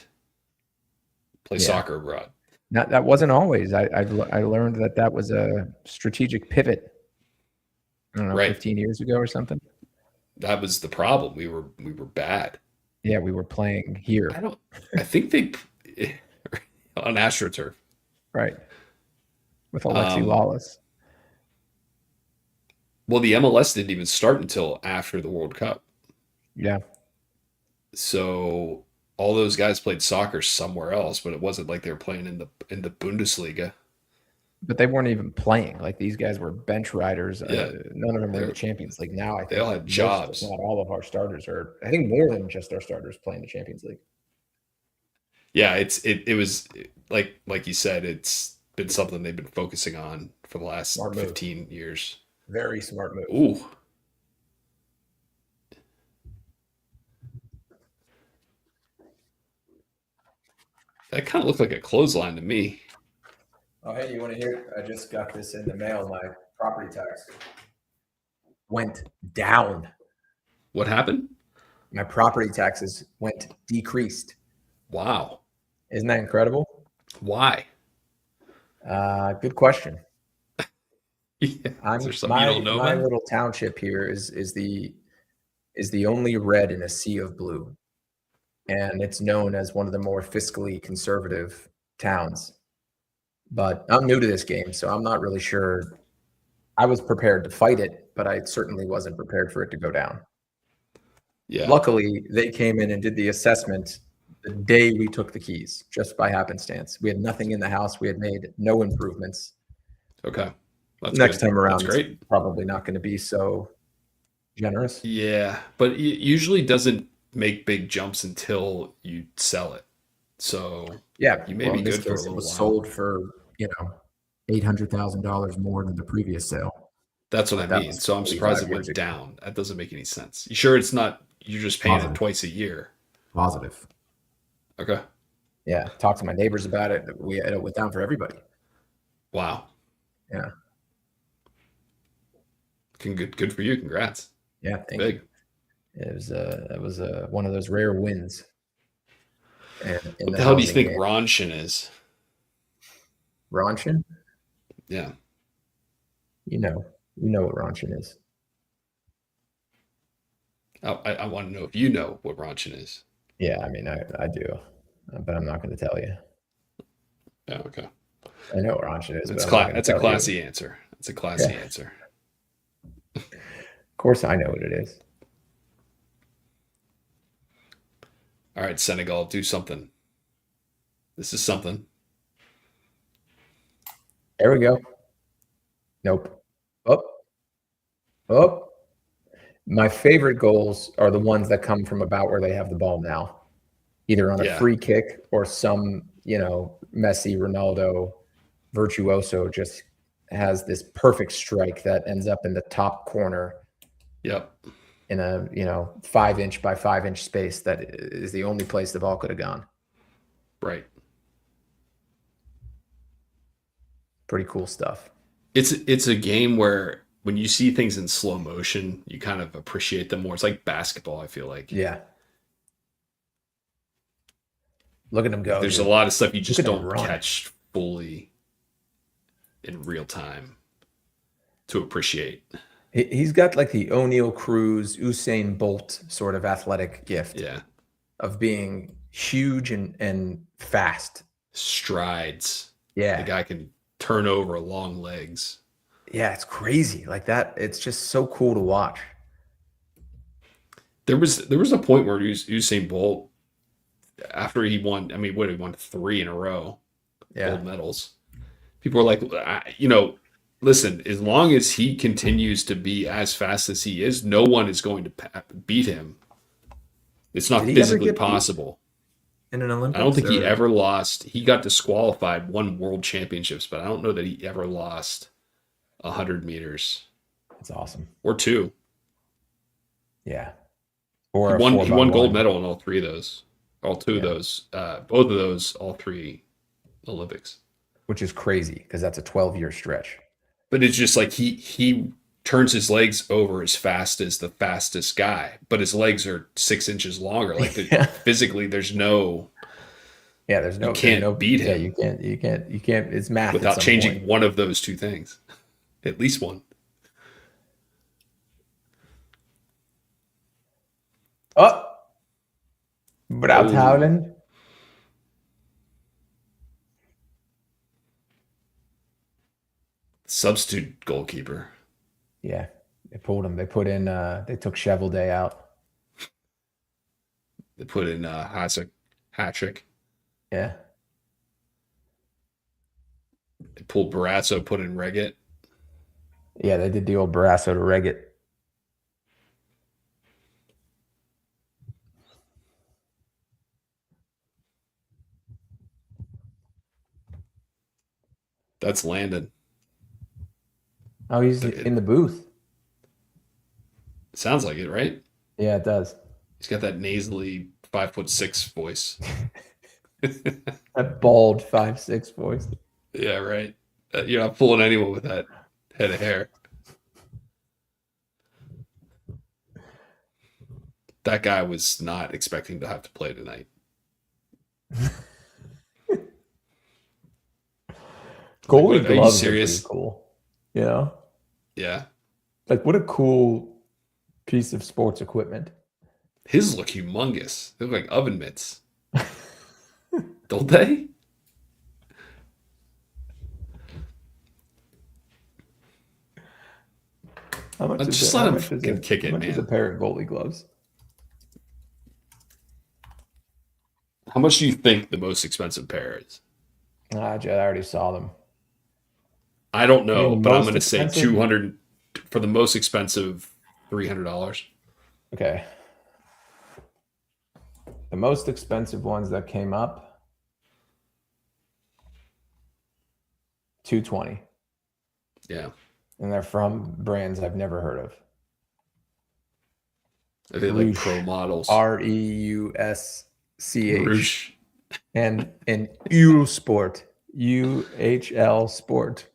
play Yeah. soccer abroad. That wasn't always. I learned that was a strategic pivot. I don't know, Right. 15 years ago or something. That was the problem. We were bad. Yeah, we were playing here. I think they on AstroTurf. Right. With Alexi Lawless. Well, the MLS didn't even start until after the World Cup. Yeah. So all those guys played soccer somewhere else, but it wasn't like they were playing in the Bundesliga. But they weren't even playing. Like these guys were bench riders. Yeah. None of them were in the Champions League. Now I think They all had jobs. Not all of our starters are. I think more than just our starters playing the Champions League. Yeah, it was like you said, it's been something they've been focusing on for the last 15 years. Very smart move. Ooh. That kind of looked like a clothesline to me. Oh, hey, you want to hear? I just got this in the mail. My property tax went down. What happened? My property taxes went decreased. Wow. Isn't that incredible? Why? Good question. Is there something you don't know my about? little township here is the only red in a sea of blue, and it's known as one of the more fiscally conservative towns. But I'm new to this game, so I'm not really sure. I was prepared to fight it, but I certainly wasn't prepared for it to go down. Yeah. Luckily, they came in and did the assessment the day we took the keys, just by happenstance. We had nothing in the house. We had made no improvements. Okay. That's Next good. time around, That's great. it's probably not going to be so generous. Yeah, but it usually doesn't make big jumps until you sell it. So Yeah, you may be in this good for a case, it little was while. sold for $800,000 more than the previous sale. That's what I That mean. was So I'm surprised it 45 went years ago. down. That doesn't make any sense. You sure it's not? You're just paying it Positive. twice a year. Positive. Okay. Yeah, talk to my neighbors about it. It went down for everybody. Wow. Yeah. Good for you. Congrats. Yeah, thank Big. you. It was one of those rare wins. And What the hell do you think Ronshin is? Ronshin? Yeah. You know what Ronshin is. I want to know if you know what Ronshin is. Yeah, I mean, I do, but I'm not going to tell you. Yeah, okay. I know what Ronshin is. That's but I'm not gonna that's a tell you. classy answer. That's a classy Yeah. answer. Of course, I know what it is. All right, Senegal, do something. This is something. There we go. Nope. Oh. My favorite goals are the ones that come from about where they have the ball now, either on a Yeah. free kick or some, Messi, Ronaldo, virtuoso just has this perfect strike that ends up in the top corner Yep. in a 5-inch by 5-inch space that is the only place the ball could have gone. Right. Pretty cool stuff. It's a game where when you see things in slow motion, you kind of appreciate them more. It's like basketball, I feel like. Yeah. Look at him go. There's dude. a lot of stuff you just Look at him don't run. catch fully in real time to appreciate. He's got like the O'Neal Cruz, Usain Bolt sort of athletic gift Yeah. of being huge and fast. Strides. Yeah. The guy can turn over long legs. Yeah, it's crazy. Like that, it's just so cool to watch. There was a point where Usain Bolt, after he won, I mean, he won 3 in a row, Yeah. gold medals. People were like, listen, as long as he continues to be as fast as he is, no one is going to beat him. It's not Did he ever physically get beat possible. In an Olympics. I don't think he ever lost. He got disqualified, won world championships, but I don't know that he ever lost 100 meters It's awesome. or 2. Yeah. He Or won gold medal in all 3 of those. All 2 of Yeah. those. Both of those, all 3 Olympics. which is crazy because that's a 12-year stretch. But it's just like he turns his legs over as fast as the fastest guy, but his legs are 6 inches longer. Like Yeah. physically, there's no Yeah, there's no, You can't there's no, beat yeah, him you can't. It's math without at some changing point. one of those two things. At least one. Oh, Oh, Brauthavlen. substitute goalkeeper. Yeah, they pulled him. They put in. They took Shovel Day out. They put in Hasek, hat-trick. Yeah, They pulled Barrasso, put in Reggett. yeah, they did the old Barrasso to Reggett. That's Landon. Oh, he's It in the booth. sounds like it, right? Yeah, it does. He's got that nasally 5'6" voice. That bald 5'6" voice. Yeah, right. You're not fooling anyone with that head of hair. That guy was not expecting to have to play tonight. Goalie Like, are you gloves are serious? pretty cool. You know, Yeah. like what a cool piece of sports equipment. His look humongous. They look like oven mitts. Don't they? How much is Just it? let How him much is fucking it? kick How it, much is a man. pair of goalie gloves? How much do you think the most expensive pair is? Ah, Jed, I already saw them. I don't I mean, know, the but I'm most going to say expensive? 200 for the most expensive, $300. Okay. The most expensive ones that came up, 220, Yeah. and they're from brands I've never heard of. I think like Roosh. pro models. Reusch Roosh. and UL Sport, UHL Sport,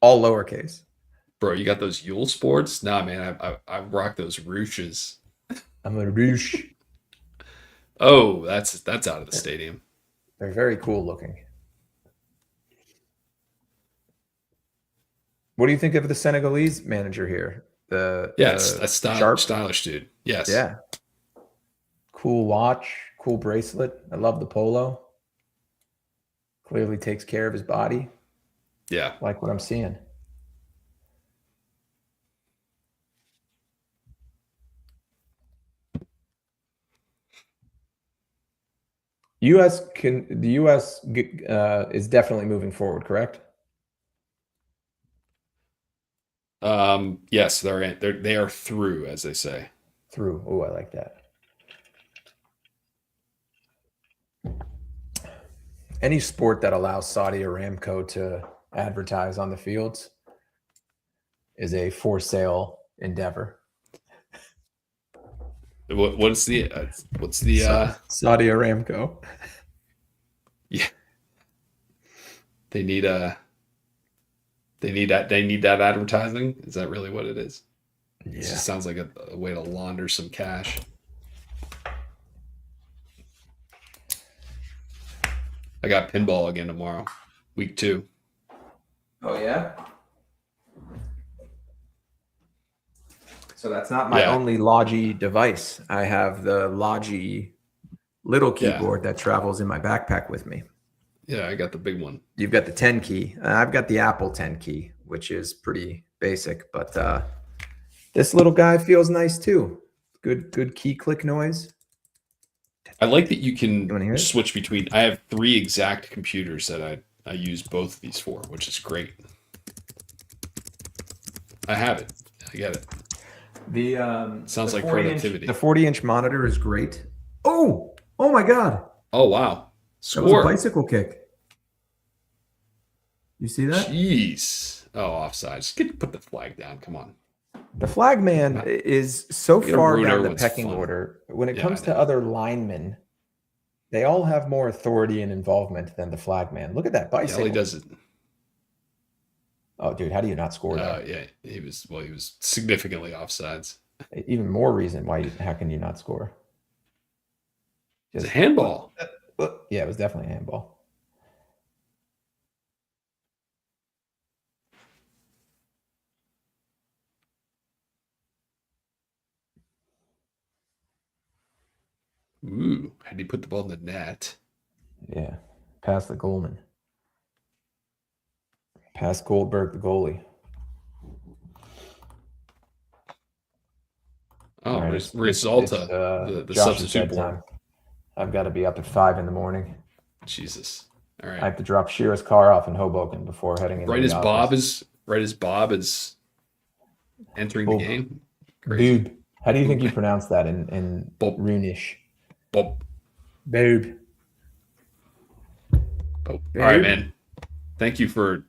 all lowercase. Bro, you got those Yule sports? Nah, man, I rock those Rooshes. I'm a Roosh. Oh, that's out of the stadium. They're very cool looking. What do you think of the Senegalese manager here? Yes, The that's Sharp? stylish, dude. Yes. Yeah. Cool watch, cool bracelet. I love the polo. Clearly takes care of his body. Yeah. Like what I'm seeing. The U.S. is definitely moving forward, correct? Yes, they are through, as they say. Through. Oh, I like that. Any sport that allows Saudi Aramco to advertise on the fields is a for sale endeavor. What's the Saudi Aramco? yeah. They need that advertising. Is that really what it is? It Yeah. just sounds like a way to launder some cash. I got pinball again tomorrow, week 2. Oh yeah. So that's not my Yeah. only Logi device. I have the Logi little Yeah. keyboard that travels in my backpack with me. Yeah, I got the big one. You've got the 10 key. I've got the Apple 10 key, which is pretty basic, but this little guy feels nice too. Good key click noise. I like that you You wanna hear can it? switch between. I have 3 exact computers that I use both of these for, which is great. I have it. I get it. The Sounds the like 40 productivity. The 40-inch monitor is great. Oh my God! Oh wow, That was a score! bicycle kick. You see that? Jeez. Oh, offside. Just put the flag down. Come on. The flag man is so You're gonna far ruin down the everyone's pecking fun. order. When it Yeah, comes I to know. other linemen, they all have more authority and involvement than the flag man. Look at that Yeah, bicycle. he does it. Oh, dude, how do you not score that? Yeah, he was significantly offsides. Even more reason why. How can you not score? It's a handball. Look, Yeah, it was definitely a handball. Ooh, had he put the ball in the net? Yeah, past the goalman. Past Goldberg, the goalie. Oh, All right, Risalta, the Josh's substitute bedtime. board. I've got to be up at 5 in the morning. Jesus. All I right. have to drop Shira's car off in Hoboken before heading into the office. Right as Bob is entering the Boob. game. Crazy. Boob. How do you think Boob. you pronounce that in Bob. Runish? Bob. Boob. All right, man. Thank you for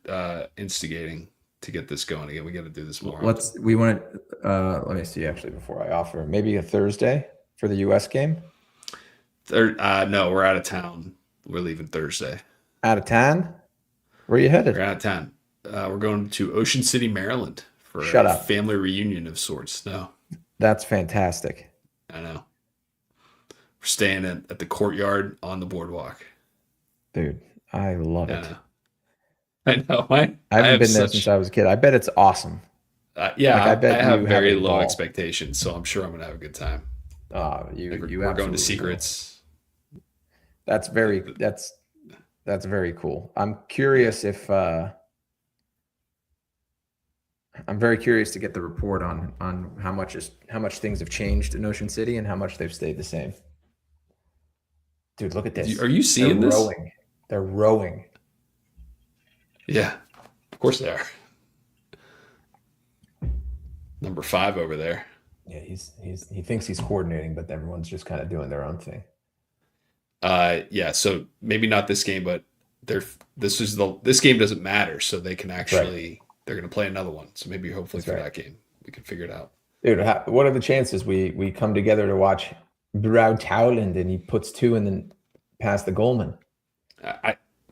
instigating to get this going again. We got to do this more. Let me see actually before I offer maybe a Thursday for the US game. No, we're out of town. We're leaving Thursday. Out of town? Where are you headed? We're out of town. We're going to Ocean City, Maryland for Shut a up. family reunion of sorts. No, That's fantastic. I know. We're staying at the courtyard on the boardwalk. Dude, I love it. I know. I haven't been there since I was a kid. I bet it's awesome. Yeah, I bet I have you very have a low ball. expectations, so I'm sure I'm going to have a good time. We're We're going to Secrets. Will. That's very cool. I'm curious if I'm very curious to get the report on how much things have changed in Ocean City and how much they've stayed the same. Dude, look at this. Are you seeing They're this? Rowing. They're rowing. Yeah, of course they are. Number 5 over there. Yeah, he thinks he's coordinating, but everyone's just kind of doing their own thing. Yeah, so maybe not this game, but this game doesn't matter, so they can actually they're going to play another one. So maybe hopefully for that game we can figure it out. Dude, what are the chances we come together to watch Brow Towland and he puts 2 and then past the goalman?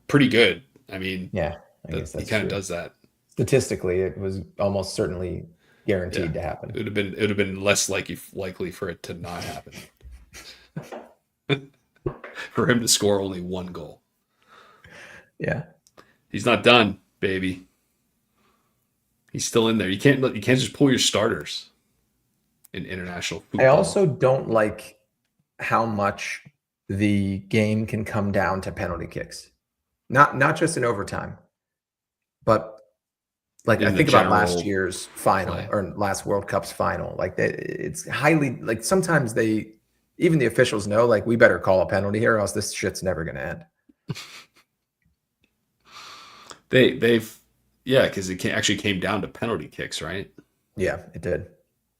Pretty good. I mean, yeah, I guess he kind of does that. Statistically, it was almost certainly guaranteed to happen. It would have been less likely for it to not happen. For him to score only 1 goal. Yeah. He's not done, baby. He's still in there. You can't just pull your starters in international football. I also don't like how much the game can come down to penalty kicks. Not just in overtime, but like I think about last year's final or last World Cup's final. Like it's highly like sometimes even the officials know like we better call a penalty here, or else this shit's never going to end. Because it actually came down to penalty kicks, right? Yeah, it did.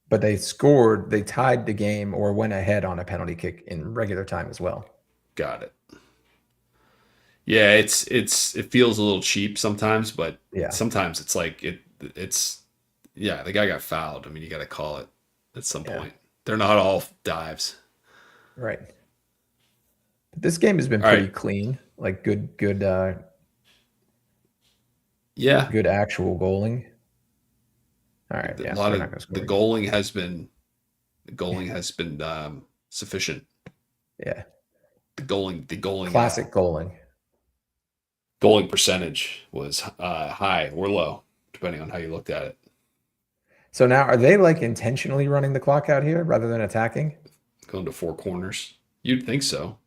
But they tied the game or went ahead on a penalty kick in regular time as well. Got it. Yeah, it feels a little cheap sometimes, but sometimes it's like the guy got fouled. I mean, you got to call it at some point. They're not all dives. Right. But this game has been pretty clean, like good good actual goaling. All right. A lot of the goaling has been sufficient. Yeah. The goaling classic goaling percentage was high or low, depending on how you looked at it. So now are they like intentionally running the clock out here rather than attacking? Going to 4 corners. You'd think so.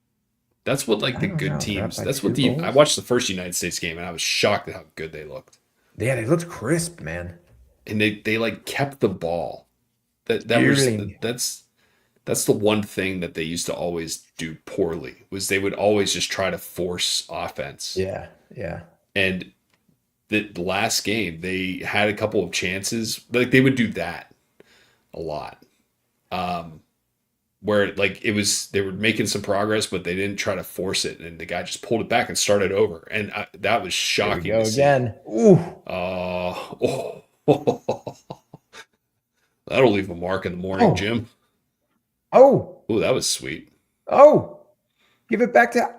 That's what the good teams. That's what I watched the first United States game and I was shocked at how good they looked. Yeah, they looked crisp, man. And they like kept the ball. That's the one thing that they used to always do poorly was they would always just try to force offense. Yeah. And the last game they had a couple of chances, like they would do that a lot. Where like they were making some progress, but they didn't try to force it, and the guy just pulled it back and started over, and that was shocking. Here we go again. Ooh. That'll leave a mark in the morning, Jim. Oh, that was sweet. Oh, give it back to.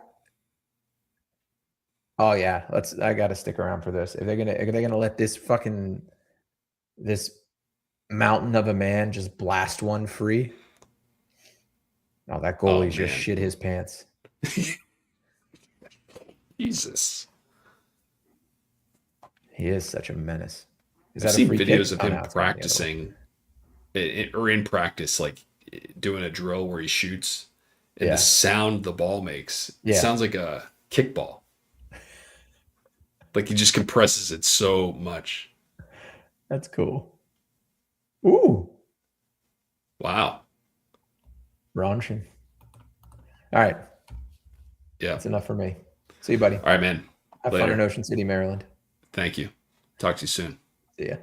Oh yeah, I got to stick around for this. If they're gonna let this mountain of a man just blast one free. Oh, that goalie just shit his pants. Jesus. He is such a menace. Is I've that a seen free videos kick? of Oh, him no, it's going the other way. practicing or in practice, like doing a drill where he shoots, and Yeah. the sound the ball makes, it Yeah. sounds like a kickball. Like he just compresses it so much. That's cool. Ooh, Wow. Raunchy. All right. Yeah. That's enough for me. See you, buddy. All right, man. Have Later. fun in Ocean City, Maryland. Thank you. Talk to you soon. See ya.